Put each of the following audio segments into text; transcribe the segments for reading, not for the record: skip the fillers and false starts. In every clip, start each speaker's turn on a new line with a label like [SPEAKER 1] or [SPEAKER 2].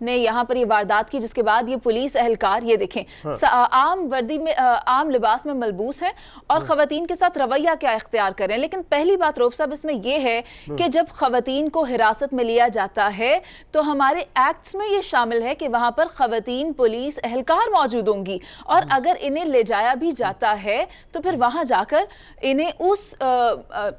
[SPEAKER 1] نے یہاں پر یہ واردات کی، جس کے بعد یہ پولیس اہلکار یہ دیکھیں عام وردی میں عام لباس میں ملبوس ہیں اور خواتین کے ساتھ رویہ کیا اختیار کریں. لیکن پہلی بات روف صاحب اس میں یہ ہے کہ جب خواتین کو حراست میں لیا جاتا ہے تو ہمارے ایکٹس میں یہ شامل ہے کہ وہاں پر خواتین پولیس اہلکار موجود ہوں گی، اور اگر انہیں لے جایا بھی جاتا ہے تو پھر وہاں جا کر انہیں اس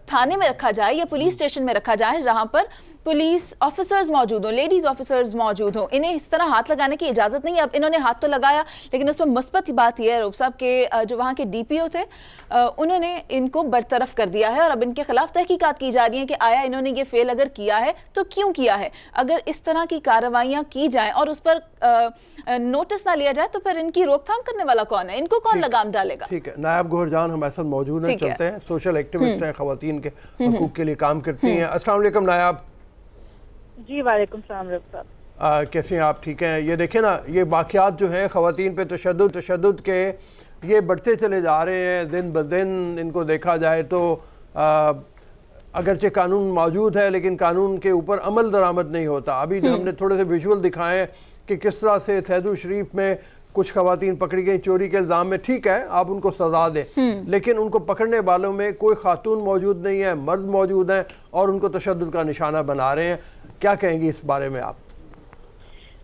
[SPEAKER 1] تھانے میں رکھا جائے یا پولیس اسٹیشن میں رکھا جائے جہاں پر پولیس آفیسرز موجود ہوں، لیڈیز آفیسرز موجود ہوں. انہیں اس طرح ہاتھ لگانے کی اجازت نہیں ہے. اب انہوں نے ہاتھ تو لگایا، لیکن اس میں مثبت بات یہ ہے روف صاحب کہ جو وہاں کے ڈی پی او تھے انہوں نے ان کو برطرف کر دیا ہے، اور اب ان کے خلاف تحقیقات کی جا رہی ہیں کہ آیا انہوں نے یہ فعل اگر کیا ہے تو کیوں کیا ہے. اگر اس طرح کی کارروائیاں کی جائیں اور اس پر نوٹس نہ لیا جائے تو پھر ان کی روک تھام کرنے والا کون ہے؟ ان کو کون لگام ڈالے گا؟
[SPEAKER 2] ٹھیک ہے، نائب گوہر جان ہمارے ساتھ موجود ہیں، چلتے ہیں. سوشل ایکٹیوسٹ ہیں، خواتین کے حقوق کے لیے کام کرتی ہیں. السلام علیکم نائب.
[SPEAKER 3] جی وعلیکم السلام رب صاحب،
[SPEAKER 2] کیسے ہیں آپ؟ ٹھیک ہیں. یہ دیکھیں نا، یہ واقعات جو ہیں خواتین پہ تشدد کے یہ بڑھتے چلے جا رہے ہیں دن بدن. ان کو دیکھا جائے تو اگرچہ قانون موجود ہے لیکن قانون کے اوپر عمل درآمد نہیں ہوتا. ابھی ہم نے تھوڑے سے ویژول دکھائے کہ کس طرح سے تھیدو شریف میں کچھ خواتین پکڑی گئی چوری کے الزام میں. ٹھیک ہے، آپ ان کو سزا دیں، لیکن ان کو پکڑنے والوں میں کوئی خاتون موجود نہیں ہے، مرد موجود ہیں اور ان کو تشدد کا نشانہ بنا رہے ہیں. کیا کہیں گی اس بارے میں آپ؟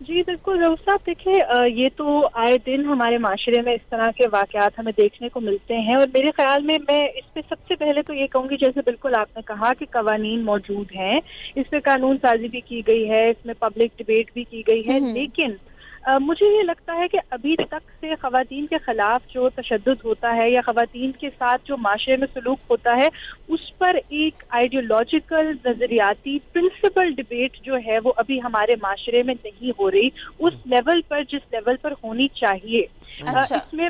[SPEAKER 3] جی بالکل روف صاحب، دیکھیں یہ تو آئے دن ہمارے معاشرے میں اس طرح کے واقعات ہمیں دیکھنے کو ملتے ہیں، اور میرے خیال میں اس پہ سب سے پہلے تو یہ کہوں گی، جیسے بالکل آپ نے کہا کہ قوانین موجود ہیں، اس پہ قانون سازی بھی کی گئی ہے، اس میں پبلک ڈبیٹ بھی کی گئی ہے، لیکن مجھے یہ لگتا ہے کہ ابھی تک سے خواتین کے خلاف جو تشدد ہوتا ہے یا خواتین کے ساتھ جو معاشرے میں سلوک ہوتا ہے، اس پر ایک آئیڈیولوجیکل نظریاتی پرنسپل ڈبیٹ جو ہے وہ ابھی ہمارے معاشرے میں نہیں ہو رہی اس لیول پر جس لیول پر ہونی چاہیے. اس میں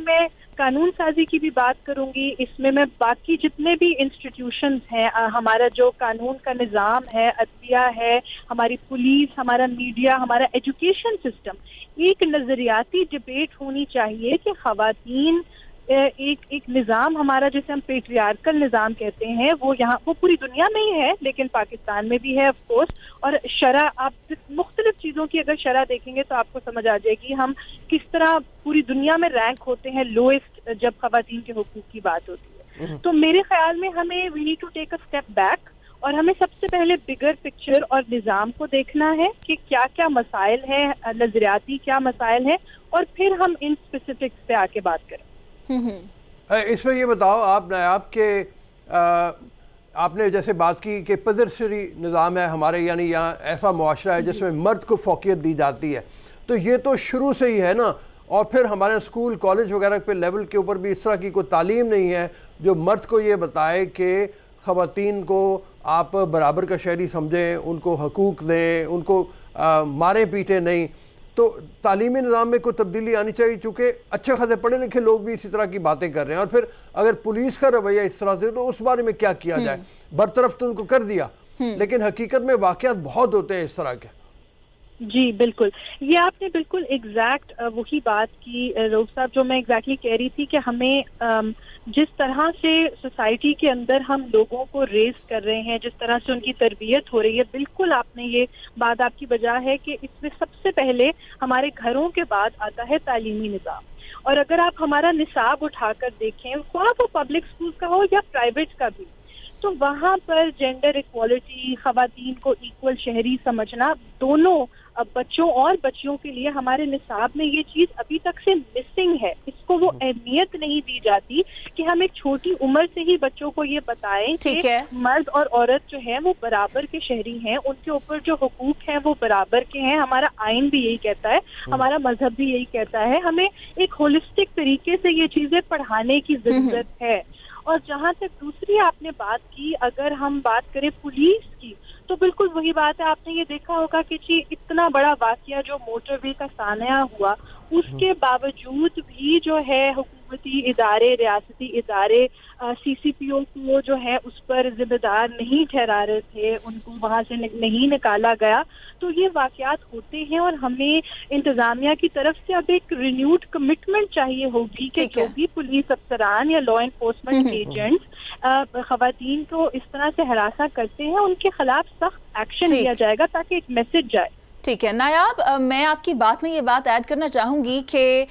[SPEAKER 3] قانون سازی کی بھی بات کروں گی، اس میں باقی جتنے بھی انسٹیٹیوشنز ہیں، ہمارا جو قانون کا نظام ہے، عدلیہ ہے، ہماری پولیس، ہمارا میڈیا، ہمارا ایجوکیشن سسٹم، ایک نظریاتی ڈبیٹ ہونی چاہیے کہ خواتین ایک نظام ہمارا جسے ہم پیٹریارکل نظام کہتے ہیں، وہ پوری دنیا میں ہی ہے لیکن پاکستان میں بھی ہے آف کورس. اور شرح، آپ مختلف چیزوں کی اگر شرح دیکھیں گے تو آپ کو سمجھ آ جائے گی ہم کس طرح پوری دنیا میں رینک ہوتے ہیں لوئسٹ جب خواتین کے حقوق کی بات ہوتی ہے. تو میرے خیال میں ہمیں we need to take a step back, اور ہمیں سب سے پہلے بگر پکچر اور نظام کو دیکھنا ہے کہ کیا کیا مسائل ہیں، نظریاتی کیا مسائل ہیں، اور پھر ہم ان اسپیسیفکس پہ آ کے بات کریں.
[SPEAKER 2] اس میں یہ بتاؤ آپ کے آپ نے جیسے بات کی کہ پدرشری نظام ہے ہمارے، یعنی یہاں ایسا معاشرہ ہے جس میں مرد کو فوقیت دی جاتی ہے، تو یہ تو شروع سے ہی ہے نا. اور پھر ہمارے اسکول کالج وغیرہ پہ لیول کے اوپر بھی اس طرح کی کوئی تعلیم نہیں ہے جو مرد کو یہ بتائے کہ خواتین کو آپ برابر کا شہری سمجھیں، ان کو حقوق دیں، ان کو مارے پیٹے نہیں. تو تعلیمی نظام میں کوئی تبدیلی آنی چاہیے، چونکہ اچھے خاصے پڑھے لکھے لوگ بھی اسی طرح کی باتیں کر رہے ہیں. اور پھر اگر پولیس کا رویہ اس طرح سے تو اس بارے میں کیا کیا جائے؟ برطرف تو ان کو کر دیا، لیکن حقیقت میں واقعات بہت ہوتے ہیں اس طرح کے.
[SPEAKER 3] جی بالکل، یہ آپ نے بالکل ایگزیکٹ وہی بات کی روف صاحب جو میں ایگزیکٹلی کہہ رہی تھی کہ ہمیں جس طرح سے سوسائٹی کے اندر ہم لوگوں کو ریز کر رہے ہیں، جس طرح سے ان کی تربیت ہو رہی ہے، بالکل آپ نے یہ بات آپ کی بجا ہے کہ اس میں سب سے پہلے ہمارے گھروں کے بعد آتا ہے تعلیمی نظام. اور اگر آپ ہمارا نصاب اٹھا کر دیکھیں، خواہ وہ پبلک اسکول کا ہو یا پرائیویٹ کا بھی، تو وہاں پر جینڈر ایکوالٹی، خواتین کو ایکول شہری سمجھنا، دونوں بچوں اور بچیوں کے لیے ہمارے نصاب میں یہ چیز ابھی تک سے مسنگ ہے. اس کو وہ اہمیت نہیں دی جاتی کہ ہم ایک چھوٹی عمر سے ہی بچوں کو یہ بتائیں کہ مرد اور عورت جو ہے وہ برابر کے شہری ہیں، ان کے اوپر جو حقوق ہیں وہ برابر کے ہیں. ہمارا آئین بھی یہی کہتا ہے، ہمارا مذہب بھی یہی کہتا ہے. ہمیں ایک ہولسٹک طریقے سے یہ چیزیں پڑھانے کی ضرورت ہے. اور جہاں تک دوسری آپ نے بات کی، اگر ہم بات کریں پولیس کی، تو بالکل وہی بات ہے. آپ نے یہ دیکھا ہوگا کہ جی اتنا بڑا واقعہ جو موٹر وے کا سانحہ ہوا، اس کے باوجود بھی جو ہے حکومتی ادارے، ریاستی ادارے سی سی پی او کو جو ہے اس پر ذمہ دار نہیں ٹھہرا رہے تھے، ان کو وہاں سے نہیں نکالا گیا. تو یہ واقعات ہوتے ہیں اور ہمیں انتظامیہ کی طرف سے اب ایک رینیوڈ کمٹمنٹ چاہیے ہوگی کہ جو بھی پولیس افسران یا لا انفورسمنٹ ایجنٹس خواتین کو اس طرح سے ہراساں کرتے ہیں ان کے خلاف سخت ایکشن لیا جائے گا تاکہ ایک میسج جائے.
[SPEAKER 1] ٹھیک ہے نایاب، میں آپ کی بات میں یہ بات ایڈ کرنا چاہوں گی کہ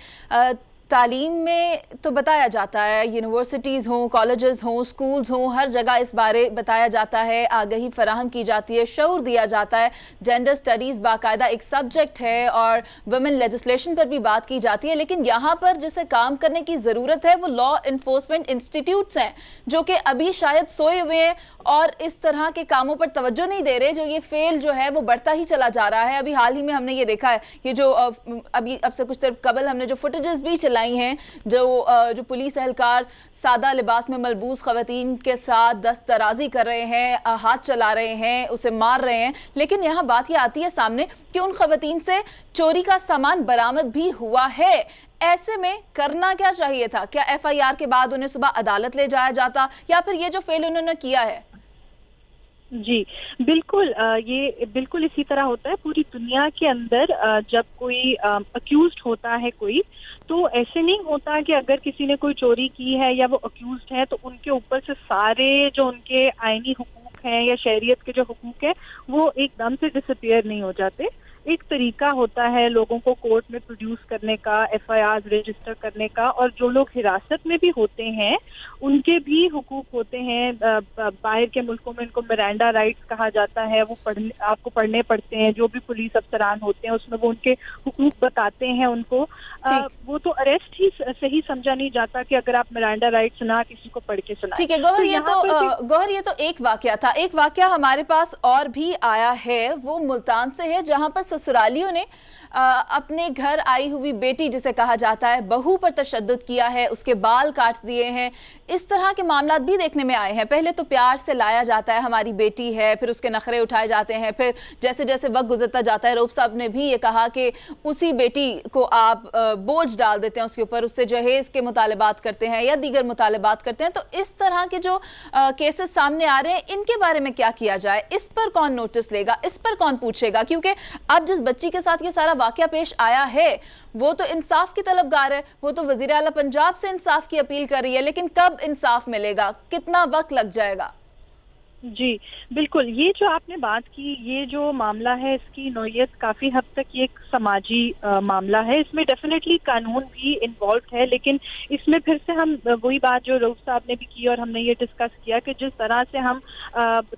[SPEAKER 1] تعلیم میں تو بتایا جاتا ہے، یونیورسٹیز ہوں، کالجز ہوں، سکولز ہوں، ہر جگہ اس بارے بتایا جاتا ہے، آگہی فراہم کی جاتی ہے، شعور دیا جاتا ہے، جینڈر سٹڈیز باقاعدہ ایک سبجیکٹ ہے اور ویمن لیجسلیشن پر بھی بات کی جاتی ہے، لیکن یہاں پر جسے کام کرنے کی ضرورت ہے وہ لا انفورسمنٹ انسٹیٹیوٹس ہیں جو کہ ابھی شاید سوئے ہوئے ہیں اور اس طرح کے کاموں پر توجہ نہیں دے رہے، جو یہ فیل جو ہے وہ بڑھتا ہی چلا جا رہا ہے۔ ابھی حال ہی میں ہم نے یہ دیکھا ہے، یہ جو اب سے کچھ دیر قبل ہم نے جو فوٹیجز بھی چلائی ہیں، جو پولیس اہلکار سادہ لباس میں ملبوس خواتین کے ساتھ دست درازی کر رہے ہیں، ہاتھ چلا رہے ہیں، اسے مار رہے ہیں، لیکن یہاں بات یہ آتی ہے سامنے کہ ان خواتین سے چوری کا سامان برآمد بھی ہوا ہے۔ ایسے میں کرنا کیا چاہیے تھا؟ کیا ایف آئی آر کے بعد انہیں صبح عدالت لے جایا جاتا، یا پھر یہ جو فیل انہوں نے کیا ہے؟
[SPEAKER 3] جی بالکل، یہ بالکل اسی طرح ہوتا ہے پوری دنیا کے اندر۔ جب کوئی اکیوزڈ ہوتا ہے کوئی، تو ایسے نہیں ہوتا کہ اگر کسی نے کوئی چوری کی ہے یا وہ اکیوزڈ ہے تو ان کے اوپر سے سارے جو ان کے آئینی حقوق ہیں یا شہریت کے جو حقوق ہیں وہ ایک دم سے ڈس اپیئر نہیں ہو جاتے۔ ایک طریقہ ہوتا ہے لوگوں کو کورٹ میں پروڈیوس کرنے کا، ایف آئی آر رجسٹر کرنے کا، اور جو لوگ حراست میں بھی ہوتے ہیں ان کے بھی حقوق ہوتے ہیں۔ باہر کے ملکوں میں ان کو مرینڈا رائٹس کہا جاتا ہے، وہ آپ کو پڑھنے پڑتے ہیں، جو بھی پولیس افسران ہوتے ہیں اس میں وہ ان کے حقوق بتاتے ہیں ان کو۔ وہ تو اریسٹ ہی صحیح سمجھا نہیں جاتا کہ اگر آپ مرینڈا رائٹس نہ کسی کو پڑھ کے سنائیں۔
[SPEAKER 1] ٹھیک ہے گوہر، یہ تو ایک واقعہ تھا، ایک واقعہ ہمارے پاس اور بھی آیا ہے، وہ ملتان سے ہے، جہاں پر سسرالیوں نے اپنے گھر آئی ہوئی بیٹی جسے کہا جاتا ہے بہو پر تشدد کیا ہے، اس کے بال کاٹ دیے ہیں۔ اس طرح کے معاملات بھی دیکھنے میں آئے ہیں۔ پہلے تو پیار سے لایا جاتا ہے ہماری بیٹی ہے، پھر اس کے نخرے اٹھائے جاتے ہیں، پھر جیسے جیسے وقت گزرتا جاتا ہے، رؤف صاحب نے بھی یہ کہا کہ اسی بیٹی کو آپ بوجھ ڈال دیتے ہیں اس کے اوپر، اس سے جہیز کے مطالبات کرتے ہیں یا دیگر مطالبات کرتے ہیں۔ تو اس طرح کے جو کیسز سامنے آ رہے ہیں ان کے بارے میں کیا کیا جائے؟ اس پر کون نوٹس لے گا؟ اس پر کون پوچھے گا؟ کیونکہ اب جس بچی کے ساتھ یہ سارا واقعہ پیش آیا ہے وہ تو انصاف کی طلبگار ہے، وہ تو وزیر اعلیٰ پنجاب سے انصاف کی اپیل کر رہی ہے، لیکن کب انصاف ملے گا؟ کتنا وقت لگ جائے گا؟
[SPEAKER 3] جی بالکل، یہ جو آپ نے بات کی، یہ جو معاملہ ہے اس کی نوعیت کافی حد تک یہ ایک سماجی معاملہ ہے، اس میں ڈیفینیٹلی قانون بھی انوالوڈ ہے، لیکن اس میں پھر سے ہم وہی بات جو رؤف صاحب نے بھی کی اور ہم نے یہ ڈسکس کیا کہ جس طرح سے ہم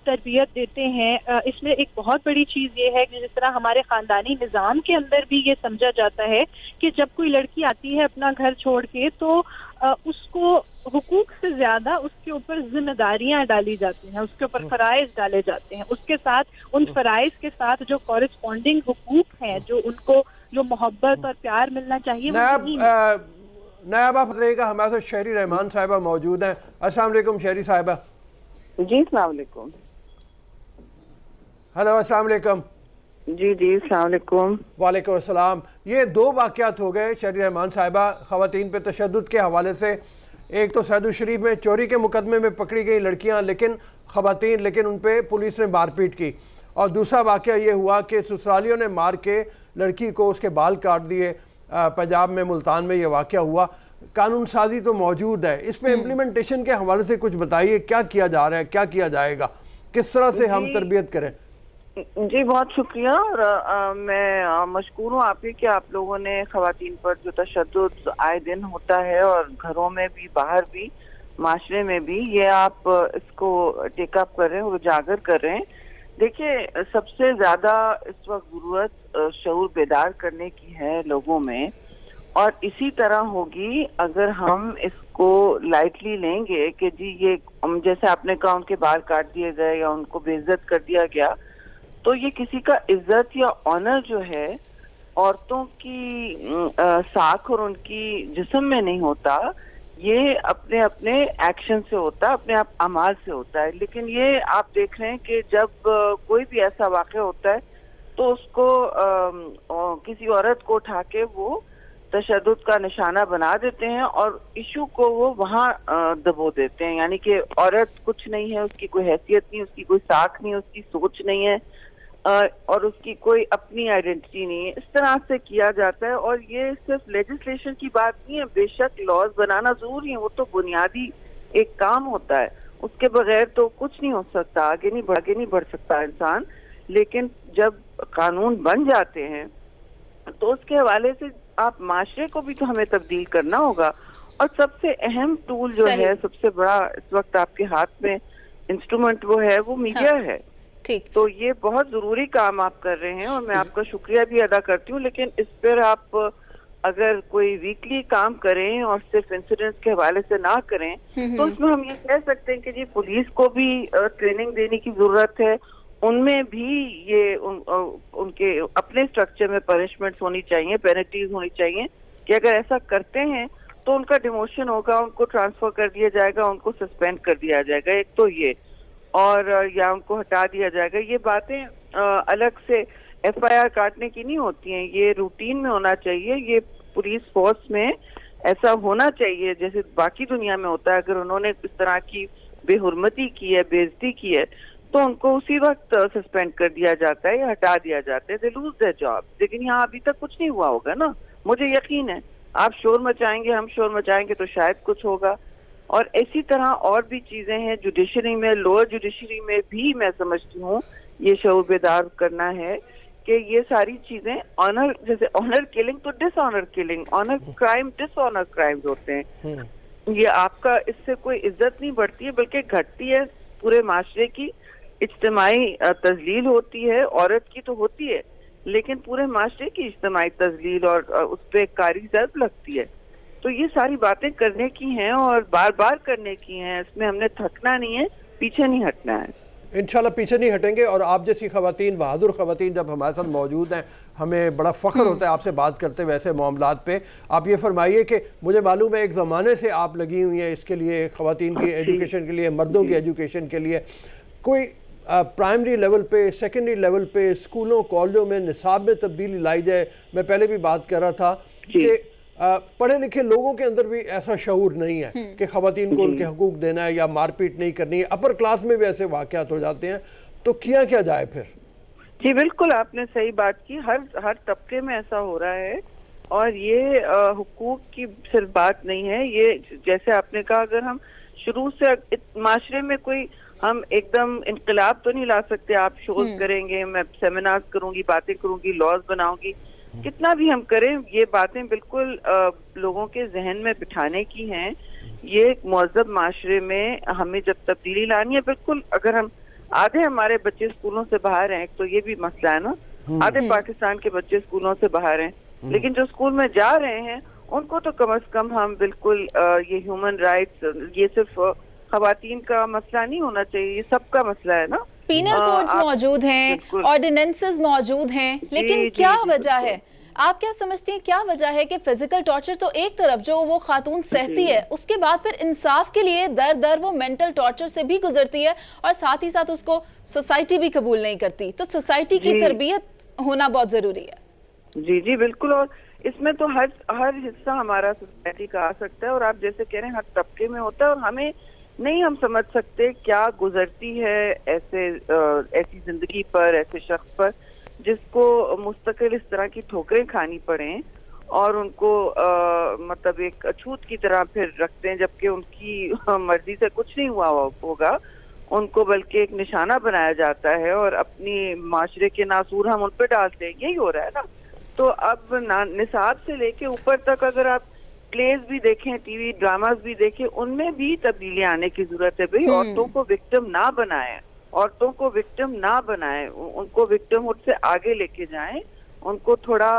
[SPEAKER 3] تربیت دیتے ہیں، اس میں ایک بہت بڑی چیز یہ ہے کہ جس طرح ہمارے خاندانی نظام کے اندر بھی یہ سمجھا جاتا ہے کہ جب کوئی لڑکی آتی ہے اپنا گھر چھوڑ کے تو اس کو حقوق سے زیادہ اس کے اوپر ذمہ داریاں ڈالی جاتی ہیں، اس کے اوپر فرائض ڈالے جاتے ہیں، اس کے ساتھ ان فرائض کے ساتھ جو کورسپونڈنگ حقوق ہیں، جو ان کو جو محبت اور پیار ملنا چاہیے۔
[SPEAKER 2] نائب آپ رہے گا، ہمارے ساتھ شہری رحمان صاحبہ موجود ہیں۔ السلام علیکم شہری صاحبہ۔
[SPEAKER 4] جی السلام علیکم۔
[SPEAKER 2] ہلو السلام علیکم۔
[SPEAKER 4] جی السلام علیکم۔
[SPEAKER 2] وعلیکم السلام۔ یہ دو واقعات ہو گئے شہری رحمان صاحبہ خواتین پہ تشدد کے حوالے سے۔ ایک تو سعد الشریف میں چوری کے مقدمے میں پکڑی گئی لڑکیاں لیکن ان پہ پولیس نے مار پیٹ کی، اور دوسرا واقعہ یہ ہوا کہ سسرالیوں نے مار کے لڑکی کو اس کے بال کاٹ دیے۔ پنجاب میں ملتان میں یہ واقعہ ہوا۔ قانون سازی تو موجود ہے، اس پہ امپلیمنٹیشن کے حوالے سے کچھ بتائیے، کیا کیا جا رہا ہے، کیا کیا جائے گا، کس طرح سے ہم تربیت کریں؟
[SPEAKER 4] جی بہت شکریہ، اور میں مشکور ہوں آپ کی کہ آپ لوگوں نے خواتین پر جو تشدد آئے دن ہوتا ہے اور گھروں میں بھی باہر بھی معاشرے میں بھی، یہ آپ اس کو ٹیک اپ کر رہے ہیں، اجاگر کر رہے ہیں۔ دیکھیے سب سے زیادہ اس وقت ضرورت شعور بیدار کرنے کی ہے لوگوں میں، اور اسی طرح ہوگی اگر ہم اس کو لائٹلی لیں گے کہ جی یہ جیسے آپ نے کہا ان کے بال کاٹ دیے گئے یا ان کو بے عزت کر دیا گیا، تو یہ کسی کا عزت یا آنر جو ہے عورتوں کی ساکھ اور ان کی جسم میں نہیں ہوتا، یہ اپنے اپنے ایکشن سے ہوتا ہے، اپنے اعمال سے ہوتا ہے۔ لیکن یہ آپ دیکھ رہے ہیں کہ جب کوئی بھی ایسا واقعہ ہوتا ہے تو اس کو کسی عورت کو اٹھا کے وہ تشدد کا نشانہ بنا دیتے ہیں اور ایشو کو وہ وہاں دبو دیتے ہیں، یعنی کہ عورت کچھ نہیں ہے، اس کی کوئی حیثیت نہیں، اس کی کوئی ساکھ نہیں، اس کی سوچ نہیں ہے، اور اس کی کوئی اپنی آئیڈینٹی نہیں ہے۔ اس طرح سے کیا جاتا ہے، اور یہ صرف لیجسلیشن کی بات نہیں ہے، بے شک لاز بنانا ضروری ہے، وہ تو بنیادی ایک کام ہوتا ہے، اس کے بغیر تو کچھ نہیں ہو سکتا، آگے نہیں بڑھ سکتا انسان۔ لیکن جب قانون بن جاتے ہیں تو اس کے حوالے سے آپ معاشرے کو بھی تو ہمیں تبدیل کرنا ہوگا. اور سب سے اہم ٹول جو ہے, سب سے بڑا اس وقت آپ کے ہاتھ میں انسٹرومنٹ وہ ہے, وہ میڈیا ہے. تو یہ بہت ضروری کام آپ کر رہے ہیں اور میں آپ کا شکریہ بھی ادا کرتی ہوں. لیکن اس پر آپ اگر کوئی ویکلی کام کریں اور صرف انسیڈنٹس کے حوالے سے نہ کریں تو اس میں ہم یہ کہہ سکتے ہیں کہ جی پولیس کو بھی ٹریننگ دینے کی ضرورت ہے. ان میں بھی یہ ان کے اپنے اسٹرکچر میں پنشمنٹس ہونی چاہیے, پینلٹیز ہونی چاہیے کہ اگر ایسا کرتے ہیں تو ان کا ڈیموشن ہوگا, ان کو ٹرانسفر کر دیا جائے گا, ان کو سسپینڈ کر دیا جائے گا. ایک تو یہ, اور یا ان کو ہٹا دیا جائے گا. یہ باتیں الگ سے ایف آئی آر کاٹنے کی نہیں ہوتی ہیں, یہ روٹین میں ہونا چاہیے. یہ پولیس فورس میں ایسا ہونا چاہیے جیسے باقی دنیا میں ہوتا ہے. اگر انہوں نے اس طرح کی بے حرمتی کی ہے, بے عزتی کی ہے, تو ان کو اسی وقت سسپینڈ کر دیا جاتا ہے یا ہٹا دیا جاتا ہے. They lose their job. لیکن یہاں ابھی تک کچھ نہیں ہوا ہوگا نا, مجھے یقین ہے. آپ شور مچائیں گے, ہم شور مچائیں گے تو شاید کچھ ہوگا. اور اسی طرح اور بھی چیزیں ہیں جوڈیشری میں, لوور جوڈیشری میں بھی میں سمجھتی ہوں یہ شعور بیدار کرنا ہے کہ یہ ساری چیزیں آنر, جیسے آنر کلنگ تو ڈس آنر کلنگ, آنر کرائم ڈس آنر کرائمز ہوتے ہیں. یہ آپ کا اس سے کوئی عزت نہیں بڑھتی ہے بلکہ گھٹتی ہے. پورے معاشرے کی اجتماعی تذلیل ہوتی ہے. عورت کی تو ہوتی ہے لیکن پورے معاشرے کی اجتماعی تذلیل اور اس پہ کاری ضرب لگتی ہے. تو یہ ساری باتیں کرنے کی ہیں اور بار بار کرنے کی ہیں. اس میں ہم نے تھکنا نہیں ہے, پیچھے نہیں ہٹنا ہے.
[SPEAKER 2] انشاءاللہ پیچھے نہیں ہٹیں گے. اور آپ جیسی خواتین, بہادر خواتین جب ہمارے ساتھ موجود ہیں, ہمیں بڑا فخر ہوتا ہے آپ سے بات کرتے ہوئے ایسے معاملات پہ. آپ یہ فرمائیے کہ مجھے معلوم ہے ایک زمانے سے آپ لگی ہوئی ہیں اس کے لیے, خواتین کی ایجوکیشن کے لیے, مردوں کی ایجوکیشن کے لیے. کوئی پرائمری لیول پہ, سیکنڈری لیول پہ, اسکولوں کالجوں میں نصاب میں تبدیلی لائی جائے. میں پہلے بھی بات کر رہا تھا کہ پڑھے لکھے لوگوں کے اندر بھی ایسا شعور نہیں ہے کہ خواتین کو ان کے حقوق دینا ہے یا مار پیٹ نہیں کرنی ہے. اپر کلاس میں بھی ایسے واقعات ہو جاتے ہیں, تو کیا جائے پھر؟
[SPEAKER 4] جی بالکل, آپ نے صحیح بات کی. ہر طبقے میں ایسا ہو رہا ہے. اور یہ حقوق کی صرف بات نہیں ہے, یہ جیسے آپ نے کہا اگر ہم شروع سے معاشرے میں کوئی ہم ایک دم انقلاب تو نہیں لا سکتے. آپ شوز کریں گے, میں سیمینارز کروں گی, باتیں کروں گی, لاز بناؤں گی, کتنا بھی ہم کریں, یہ باتیں بالکل لوگوں کے ذہن میں بٹھانے کی ہیں. یہ ایک مہذب معاشرے میں ہمیں جب تبدیلی لانی ہے, بالکل اگر ہم آدھے ہمارے بچے اسکولوں سے باہر ہیں, ایک تو یہ بھی مسئلہ ہے نا, آدھے پاکستان کے بچے اسکولوں سے باہر ہیں, لیکن جو اسکول میں جا رہے ہیں ان کو تو کم از کم ہم بالکل یہ ہیومن رائٹس, یہ صرف خواتین کا مسئلہ نہیں ہونا چاہیے, یہ سب کا مسئلہ ہے نا.
[SPEAKER 1] پینل کوڈز موجود ہیں, آرڈیننسز موجود ہیں, لیکن کیا وجہ ہے, آپ کیا سمجھتی ہیں کیا وجہ ہے کہ فزیکل ٹارچر تو ایک طرف جو وہ خاتون سہتی ہے, اس کے بعد پھر انصاف کے لیے در وہ مینٹل ٹارچر سے بھی گزرتی ہے اور ساتھ ہی ساتھ اس کو سوسائٹی بھی قبول نہیں کرتی. تو سوسائٹی کی تربیت ہونا بہت ضروری ہے.
[SPEAKER 4] جی جی بالکل. اور اس میں تو ہر حصہ ہمارا سوسائٹی کا آ سکتا ہے. اور آپ جیسے کہہ رہے ہیں ہر طبقے میں ہوتا ہے, اور ہمیں نہیں ہم سمجھ سکتے کیا گزرتی ہے ایسی زندگی پر, ایسے شخص پر جس کو مستقل اس طرح کی ٹھوکریں کھانی پڑیں اور ان کو مطلب ایک اچھوت کی طرح پھر رکھتے ہیں, جبکہ ان کی مرضی سے کچھ نہیں ہوا ہوگا. ان کو بلکہ ایک نشانہ بنایا جاتا ہے اور اپنی معاشرے کے ناسور ہم ان پہ ڈالتے ہیں. یہی ہو رہا ہے نا. تو اب نصاب سے لے کے اوپر تک اگر آپ پلیز بھی دیکھیں, ٹی وی ڈراماز بھی دیکھیں, ان میں بھی تبدیلی آنے کی ضرورت ہے. بھئی عورتوں کو وکٹم نہ بنائیں, عورتوں کو وکٹم نہ بنائیں, ان کو وکٹم سے آگے لے کے جائیں, ان کو تھوڑا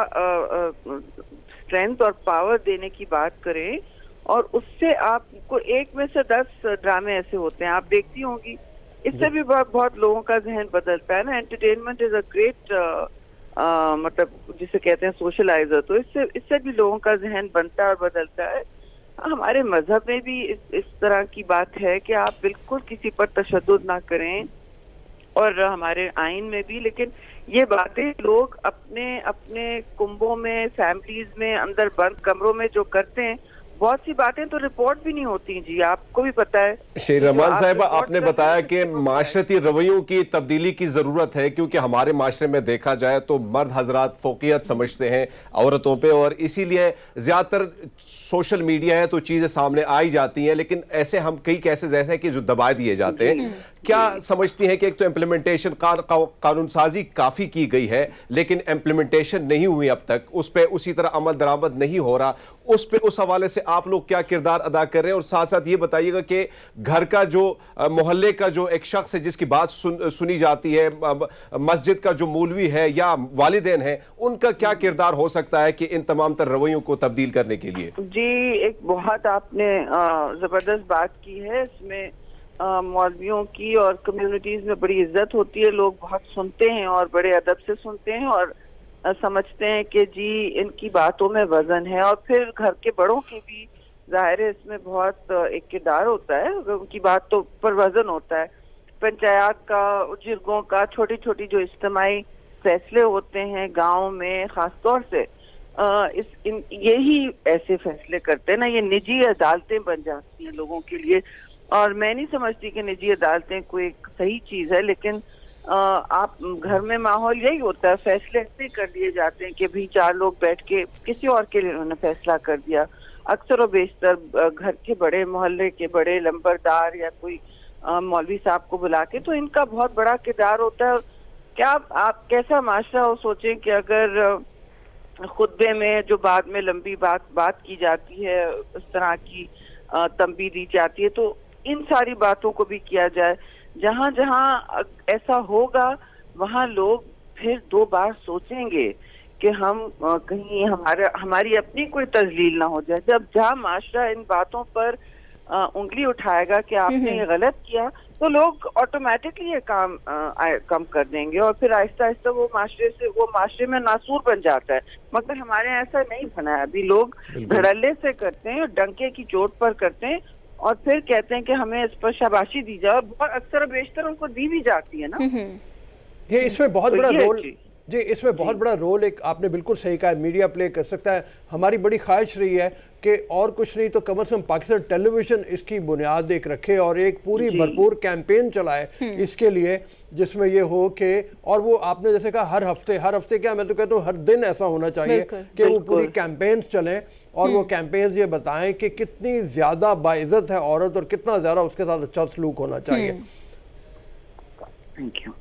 [SPEAKER 4] اسٹرینتھ اور پاور دینے کی بات کریں. اور اس سے آپ کو ایک میں سے 10 ڈرامے ایسے ہوتے ہیں, آپ دیکھتی ہوں گی, اس سے بھی بہت لوگوں کا ذہن بدلتا ہے نا. انٹرٹینمنٹ از اے گریٹ مطلب جسے کہتے ہیں سوشلائزر. تو اس سے بھی لوگوں کا ذہن بنتا ہے اور بدلتا ہے. ہمارے مذہب میں بھی اس طرح کی بات ہے کہ آپ بالکل کسی پر تشدد نہ کریں, اور ہمارے آئین میں بھی. لیکن یہ باتیں لوگ اپنے کنبوں میں, فیملیز میں, اندر بند کمروں میں جو کرتے ہیں, بہت سی باتیں تو رپورٹ بھی نہیں ہوتی. جی آپ کو بھی پتا ہے.
[SPEAKER 5] شیر رحمان صاحبہ, آپ نے بتایا کہ معاشرتی رویوں کی تبدیلی کی ضرورت ہے, کیونکہ ہمارے معاشرے میں دیکھا جائے تو مرد حضرات فوقیت سمجھتے ہیں عورتوں پہ, اور اسی لیے زیادہ تر سوشل میڈیا ہے تو چیزیں سامنے آئی جاتی ہیں, لیکن ایسے ہم کئی کیسز ایسے ہیں کہ جو دبا دیے جاتے ہیں. کیا سمجھتی ہیں کہ ایک تو امپلیمنٹیشن قانون سازی کافی کی گئی ہے لیکن امپلیمنٹیشن نہیں ہوئی اب تک, اس پہ اسی طرح عمل درآمد نہیں ہو رہا, اس حوالے سے آپ لوگ کیا کردار ادا کر رہے ہیں؟ اور ساتھ ساتھ یہ بتائیے گا کہ گھر کا جو محلے کا جو ایک شخص ہے جس کی بات سنی جاتی ہے, مسجد کا جو مولوی ہے یا والدین ہیں, ان کا کیا کردار ہو سکتا ہے کہ ان تمام تر رویوں کو تبدیل کرنے کے لیے؟
[SPEAKER 4] جی, ایک بہت آپ نے زبردست بات کی ہے. اس میں مولویوں کی اور کمیونٹیز میں بڑی عزت ہوتی ہے, لوگ بہت سنتے ہیں اور بڑے ادب سے سنتے ہیں اور سمجھتے ہیں کہ جی ان کی باتوں میں وزن ہے. اور پھر گھر کے بڑوں کی بھی ظاہر ہے اس میں بہت ایک کردار ہوتا ہے, ان کی بات تو پر وزن ہوتا ہے. پنچایت کا, جرگوں کا, چھوٹی چھوٹی جو اجتماعی فیصلے ہوتے ہیں گاؤں میں خاص طور سے, یہی ایسے فیصلے کرتے ہیں نا, یہ نجی عدالتیں بن جاتی ہیں لوگوں کے لیے. اور میں نہیں سمجھتی کہ نجی عدالتیں کوئی ایک صحیح چیز ہے, لیکن آپ گھر میں ماحول یہی ہوتا ہے, فیصلے ایسے کر دیے جاتے ہیں کہ بھی 4 لوگ بیٹھ کے کسی اور کے لیے انہوں نے فیصلہ کر دیا. اکثر و بیشتر گھر کے بڑے, محلے کے بڑے لمبردار یا کوئی مولوی صاحب کو بلا کے, تو ان کا بہت بڑا کردار ہوتا ہے. کیا آپ کیسا معاشرہ ہو, سوچیں کہ اگر خطبے میں جو بعد میں لمبی بات کی جاتی ہے, اس طرح کی تنبیہ دی جاتی ہے, تو ان ساری باتوں کو بھی کیا جائے. جہاں جہاں ایسا ہوگا وہاں لوگ پھر 2 بار سوچیں گے کہ ہم کہیں ہماری اپنی کوئی تذلیل نہ ہو جائے. جہاں معاشرہ ان باتوں پر انگلی اٹھائے گا کہ آپ نے یہ غلط کیا, تو لوگ آٹومیٹکلی یہ کام کم کر دیں گے, اور پھر آہستہ آہستہ وہ معاشرے میں ناسور بن جاتا ہے. مگر ہمارے یہاں ایسا نہیں بنا ہے. ابھی لوگ دھڑلے سے کرتے ہیں, ڈنکے کی چوٹ پر کرتے ہیں, اور پھر کہتے ہیں کہ ہمیں اس پر شاباشی دی جائے, اور بہت اکثر بیشتر ان کو دی بھی جاتی ہے نا.
[SPEAKER 2] یہ اس میں بہت بڑا رول, جی اس میں بہت بڑا رول ایک آپ نے بالکل صحیح کہا, میڈیا پلے کر سکتا ہے. ہماری بڑی خواہش رہی ہے کہ اور کچھ نہیں تو کم از کم پاکستان ٹیلی ویژن اس کی بنیاد ایک رکھے اور ایک پوری بھرپور کیمپین چلائے اس کے لیے, جس میں یہ ہو کہ, اور وہ آپ نے جیسے کہا ہر ہفتے کیا, میں تو کہتا ہوں ہر دن ایسا ہونا چاہیے کہ وہ پوری کیمپینز چلیں, اور وہ کیمپینز یہ بتائیں کہ کتنی زیادہ باعزت ہے عورت اور کتنا زیادہ اس کے ساتھ اچھا سلوک ہونا چاہیے.
[SPEAKER 4] Thank you.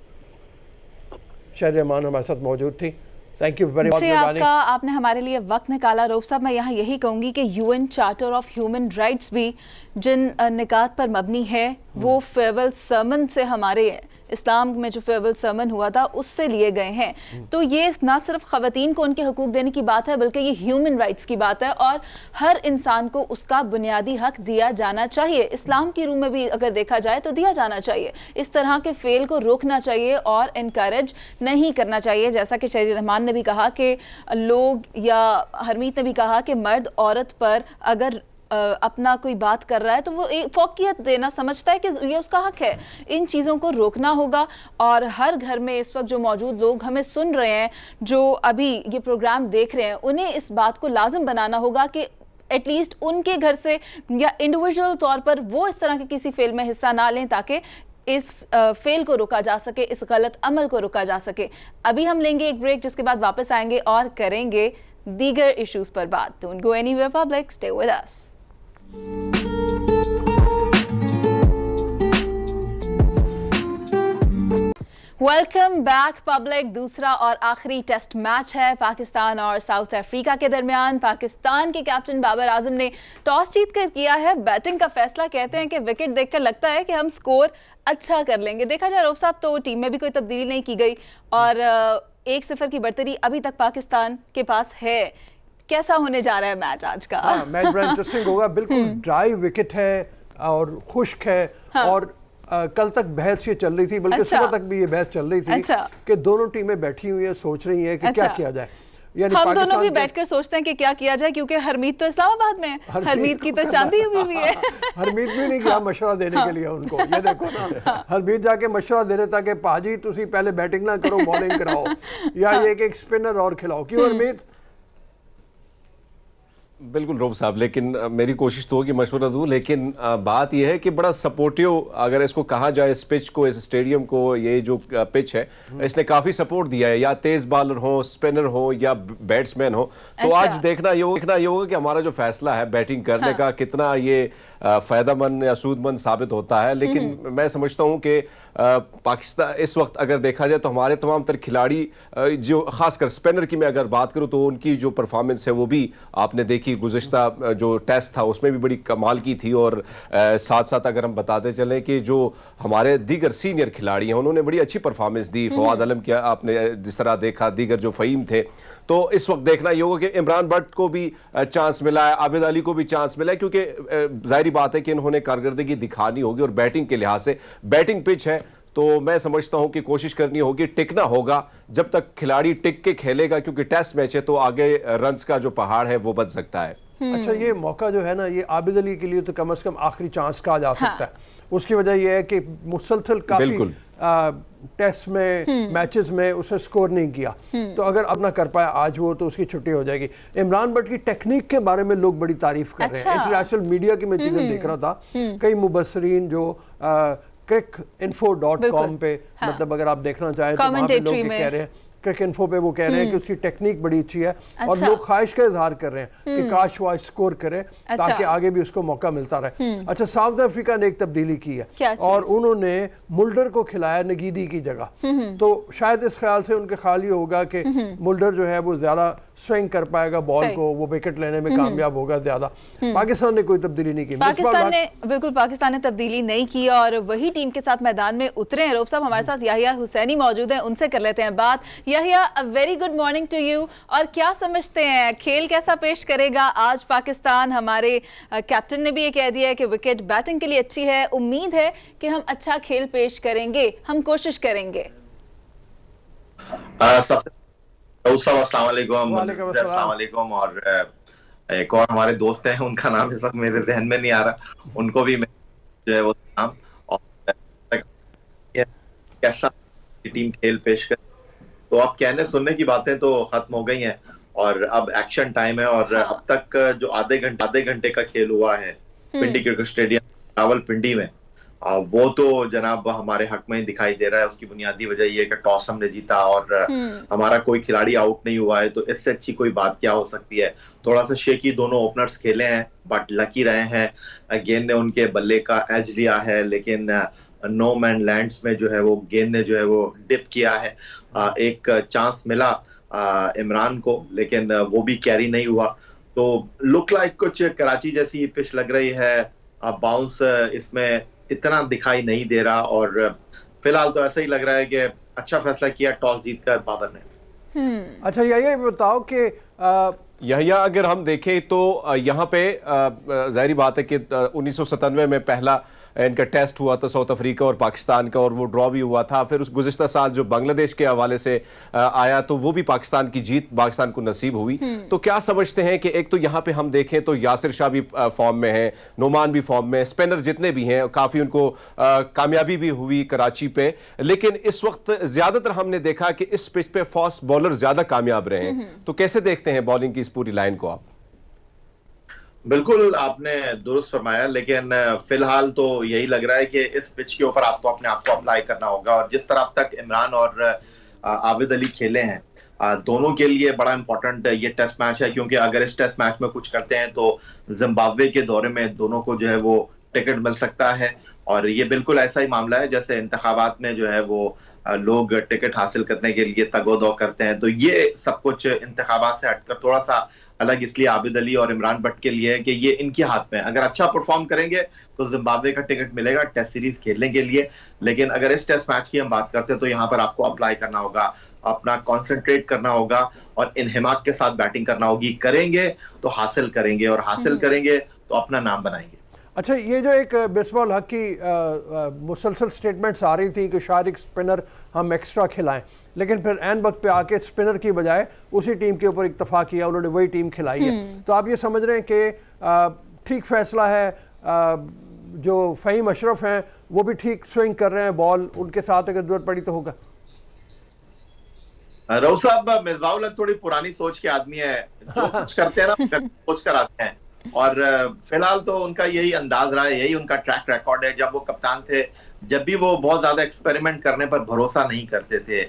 [SPEAKER 2] شہر امان ہمارے ساتھ موجود تھی. Thank you very much.
[SPEAKER 1] آپ کا, آپ نے ہمارے لیے وقت نکالا. رؤف صاحب, میں یہاں یہی کہوں گی کہ UN charter of human rights بھی جن نکات پر مبنی ہے وہ فیئرویل سرمن سے, ہمارے اسلام میں جو فیئرویل سرمن ہوا تھا اس سے لیے گئے ہیں. تو یہ نہ صرف خواتین کو ان کے حقوق دینے کی بات ہے, بلکہ یہ ہیومن رائٹس کی بات ہے, اور ہر انسان کو اس کا بنیادی حق دیا جانا چاہیے. اسلام کی روح میں بھی اگر دیکھا جائے تو دیا جانا چاہیے. اس طرح کے فیل کو روکنا چاہیے اور انکریج نہیں کرنا چاہیے. جیسا کہ شہری رحمان نے بھی کہا کہ لوگ, یا حرمیت نے بھی کہا کہ مرد عورت پر اگر اپنا کوئی بات کر رہا ہے تو وہ فوقیت دینا سمجھتا ہے کہ یہ اس کا حق ہے. ان چیزوں کو روکنا ہوگا, اور ہر گھر میں اس وقت جو موجود لوگ ہمیں سن رہے ہیں, جو ابھی یہ پروگرام دیکھ رہے ہیں, انہیں اس بات کو لازم بنانا ہوگا کہ ایٹ لیسٹ ان کے گھر سے یا انڈیویجول طور پر وہ اس طرح کے کسی فیل میں حصہ نہ لیں, تاکہ اس فیل کو روکا جا سکے, اس غلط عمل کو روکا جا سکے. ابھی ہم لیں گے ایک بریک, جس کے بعد واپس آئیں گے اور کریں گے دیگر ایشوز پر بات. Don't go anywhere public, stay with us. Welcome back public. دوسرا اور آخری ٹیسٹ میچ ہے پاکستان اور ساؤتھ افریقہ کے درمیان. پاکستان کے کیپٹن بابر اعظم نے ٹاس جیت کر کیا ہے بیٹنگ کا فیصلہ. کہتے ہیں کہ وکٹ دیکھ کر لگتا ہے کہ ہم سکور اچھا کر لیں گے. دیکھا جائے رؤف صاحب تو ٹیم میں بھی کوئی تبدیلی نہیں کی گئی, اور 1-0 کی برتری ابھی تک پاکستان کے پاس ہے. کیسا ہونے جا رہا ہے میچ آج کا؟
[SPEAKER 2] میچ بڑا انٹرسٹنگ ہوگا. بالکل ڈرائی وکٹ ہے اور خشک ہے, اور کل تک بحث یہ چل رہی تھی, بلکہ صبح تک بھی یہ بحث چل رہی تھی کہ دونوں ٹیمیں بیٹھی ہوئی ہیں, سوچ رہی ہیں کہ کیا کیا جائے.
[SPEAKER 1] ہم دونوں بھی بیٹھ کر سوچتے ہیں کہ کیا کیا جائے, کیونکہ حرمیت تو اسلام آباد میں ہے, حرمیت کی تو شادی ہوئی ہے.
[SPEAKER 2] حرمیت بھی نہیں گیا مشورہ دینے کے لیے ان کو. یہ دیکھو نا, حرمیت جا کے مشورہ دے رہے تھا کہ پاجی تسی پہلے بیٹنگ نہ کرو, بالنگ کراؤ, یا یہ کہ ایک سپنر اور کھلاؤ. کیوں حرمیت؟
[SPEAKER 5] بالکل رؤف صاحب, لیکن میری کوشش تو ہوگی مشورہ دوں, لیکن بات یہ ہے کہ بڑا سپورٹیو اگر اس کو کہا جائے, اس پچ کو, اس اسٹیڈیم کو, یہ جو پچ ہے اس نے کافی سپورٹ دیا ہے, یا تیز بالر ہو, سپنر ہو, یا بیٹسمین ہو. تو آج دیکھنا یہ ہوگا کہ ہمارا جو فیصلہ ہے بیٹنگ کرنے کا کتنا یہ فائدہ مند یا سود مند ثابت ہوتا ہے. لیکن میں سمجھتا ہوں کہ پاکستان اس وقت اگر دیکھا جائے تو ہمارے تمام تر کھلاڑی جو خاص کر اسپنر کی میں اگر بات کروں تو ان کی جو پرفارمنس ہے وہ بھی آپ نے دیکھی, گزشتہ جو ٹیسٹ تھا اس میں بھی بڑی کمال کی تھی. اور ساتھ ساتھ اگر ہم بتاتے چلیں کہ جو ہمارے دیگر سینئر کھلاڑی ہیں انہوں نے بڑی اچھی پرفارمنس دی. فواد علم کیا آپ نے جس طرح دیکھا, دیگر جو فہیم تھے. تو اس وقت دیکھنا یہ ہوگا کہ عمران بٹ کو بھی چانس ملا ہے, عابد علی کو بھی چانس ملا ہے, کیونکہ ظاہری بات ہے کہ انہوں نے کارکردگی دکھانی ہوگی. اور بیٹنگ کے لحاظ سے بیٹنگ پچ ہے تو میں سمجھتا ہوں کہ کوشش کرنی ہوگی, ٹکنا ہوگا جب تک کھلاڑی ٹک کے کھیلے گا, کیونکہ ٹیسٹ میچ ہے تو آگے رنز کا جو پہاڑ ہے وہ بن سکتا ہے.
[SPEAKER 2] اچھا, یہ موقع جو ہے نا یہ عابد علی کے لیے تو کم از کم آخری چانس کہا جا سکتا ہے. اس کی وجہ یہ ہے کہ مسلسل کافی ٹیسٹ میں میچز میں اسے سکور نہیں کیا, تو اگر اب نہ کر پایا آج وہ تو اس کی چھٹی ہو جائے گی. عمران بٹ کی ٹیکنیک کے بارے میں لوگ بڑی تعریف کر رہے ہیں. انٹرنیشنل میڈیا کی میں چیزیں دیکھ رہا تھا, کئی مبصرین جو cricinfo.com پہ مطلب اگر آپ دیکھنا چاہیں تو وہاں پہ لوگ کہہ رہے ہیں, کرک انفو پہ وہ کہہ رہے ہیں کہ اس کی ٹیکنیک بڑی اچھی ہے, اور لوگ خواہش کا اظہار کر رہے ہیں کہ کاش وہ سکور کرے تاکہ آگے بھی اس کو موقع ملتا رہے. اچھا, ساؤتھ افریقہ نے ایک تبدیلی کی ہے اور انہوں نے ملڈر کو کھلایا نگیدی کی جگہ. تو شاید اس خیال سے ان کے خیال یہ ہوگا کہ ملڈر جو ہے وہ زیادہ سوئنگ کر پائے گا بال کو, وہ وکٹ لینے میں کامیاب ہوگا زیادہ. پاکستان نے کوئی تبدیلی نہیں کی.
[SPEAKER 1] پاکستان نے تبدیلی نہیں کی اور وہی ٹیم کے ساتھ میدان میں اترے ہیں. روف صاحب ہمارے ساتھ یحییٰ حسینی موجود ہیں, ان سے کر لیتے ہیں بات. Yahya, very good morning to you. اور کیا سمجھتے ہیں کھیل کیسا پیش کرے گا آج پاکستان؟ ہمارے کیپٹن نے بھی یہ کہہ دیا ہے کہ وکٹ بیٹنگ کے لیے اچھی ہے, امید ہے کہ ہم اچھا کھیل پیش کریں گے, ہم کوشش کریں گے.
[SPEAKER 6] السلام علیکم. السلام علیکم. اور ایک اور ہمارے دوست ہیں, ان کا نام اس وقت میرے ذہن میں نہیں آ رہا, ان کو بھی میں جو ہے وہ سلام. اور کیسا ٹیم کھیل پیش کر, تو اب کہنے سننے کی باتیں تو ختم ہو گئی ہیں اور اب ایکشن ٹائم ہے. اور اب تک جو آدھے گھنٹے کا کھیل ہوا ہے پنڈی کرکٹ اسٹیڈیم راول پنڈی میں, وہ تو جناب ہمارے حق میں دکھائی دے رہا ہے. اس کی بنیادی وجہ یہ ہے کہ ٹاس ہم نے جیتا اور ہمارا کوئی کھلاڑی آؤٹ نہیں ہوا ہے, تو اس سے اچھی کوئی بات کیا ہو سکتی ہے. تھوڑا سا شیکی دونوں اوپنرز کھیلے ہیں بٹ لکی رہے ہیں. گیند نے ان کے بلے کا ایج لیا ہے, لیکن نو مین لینڈز میں جو ہے وہ گیند نے جو ہے وہ ڈپ کیا ہے. ایک چانس ملا عمران کو, لیکن وہ بھی کیری نہیں ہوا. تو لک لائک کچھ کراچی جیسی پچ لگ رہی ہے, باؤنس اس میں اتنا دکھائی نہیں دے رہا, اور فی الحال تو ایسا ہی لگ رہا ہے کہ اچھا فیصلہ کیا ٹاس جیت کر بابر نے.
[SPEAKER 2] اچھا, یہ بتاؤ کہ
[SPEAKER 5] یحییٰ اگر ہم دیکھیں تو یہاں پہ ظاہری بات ہے کہ 1997 میں پہلا ان کا ٹیسٹ ہوا تھا ساؤتھ افریقہ اور پاکستان کا, اور وہ ڈرا بھی ہوا تھا. پھر اس گزشتہ سال جو بنگلہ دیش کے حوالے سے آیا تو وہ بھی پاکستان کی جیت پاکستان کو نصیب ہوئی. تو کیا سمجھتے ہیں کہ ایک تو یہاں پہ ہم دیکھیں تو یاسر شاہ بھی فارم میں ہے, نعمان بھی فارم میں, اسپنر جتنے بھی ہیں کافی ان کو کامیابی بھی ہوئی کراچی پہ, لیکن اس وقت زیادہ تر ہم نے دیکھا کہ اس پچ پہ فاسٹ بولر زیادہ کامیاب رہے ہیں. تو کیسے دیکھتے ہیں بالنگ کی اس پوری لائن کو آپ؟
[SPEAKER 6] بالکل آپ نے درست فرمایا, لیکن فی الحال تو یہی لگ رہا ہے کہ اس پچ کے اوپر آپ کو اپنے آپ کو اپلائی کرنا ہوگا. اور جس طرح اب تک عمران اور عابد علی کھیلے ہیں, دونوں کے لیے بڑا امپورٹنٹ یہ ٹیسٹ میچ ہے, کیونکہ اگر اس ٹیسٹ میچ میں کچھ کرتے ہیں تو زمبابوے کے دورے میں دونوں کو جو ہے وہ ٹکٹ مل سکتا ہے. اور یہ بالکل ایسا ہی معاملہ ہے جیسے انتخابات میں جو ہے وہ لوگ ٹکٹ حاصل کرنے کے لیے تگ و دو کرتے ہیں. تو یہ سب کچھ انتخابات سے ہٹ کر تھوڑا سا الگ اس لیے عابد علی اور عمران بٹ کے لیے ہے کہ یہ ان کے ہاتھ میں, اگر اچھا پرفارم کریں گے تو زمبابوے کا ٹکٹ ملے گا ٹیسٹ سیریز کھیلنے کے لیے. لیکن اگر اس ٹیسٹ میچ کی ہم بات کرتے ہیں تو یہاں پر آپ کو اپلائی کرنا ہوگا, اپنا کانسنٹریٹ کرنا ہوگا اور انہماک کے ساتھ بیٹنگ کرنا ہوگی. کریں گے تو حاصل کریں گے, اور حاصل کریں گے تو اپنا نام بنائیں گے.
[SPEAKER 2] اچھا, یہ جو ایک بیس بال حق کی مسلسل سٹیٹمنٹس آ رہی تھی کہ شاید ایک سپنر ہم ایکسٹرا کھلائیں, لیکن پھر عین وقت پہ آ کے سپنر کی بجائے اسی ٹیم کے اوپر اکتفا کیا, انہوں نے وہی ٹیم کھلائی ہے. تو آپ یہ سمجھ رہے ہیں کہ ٹھیک فیصلہ ہے, جو فہیم اشرف ہیں وہ بھی ٹھیک سوئنگ کر رہے ہیں بال, ان کے ساتھ اگر ضرورت پڑی تو ہوگا؟
[SPEAKER 6] رو صاحب, مصباح الحق تھوڑی پرانی سوچ کے آدمی ہے, جو کچھ کرتے ہیں نا سوچ کر آتے ہیں, اور فی الحال تو ان کا یہی انداز رہا ہے, یہی ان کا ٹریک ریکارڈ ہے. جب وہ کپتان تھے جب بھی وہ بہت زیادہ ایکسپیریمنٹ کرنے پر بھروسہ نہیں کرتے تھے,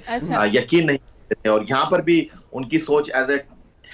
[SPEAKER 6] یقین نہیں کرتے تھے, اور یہاں پر بھی ان کی سوچ ایز اے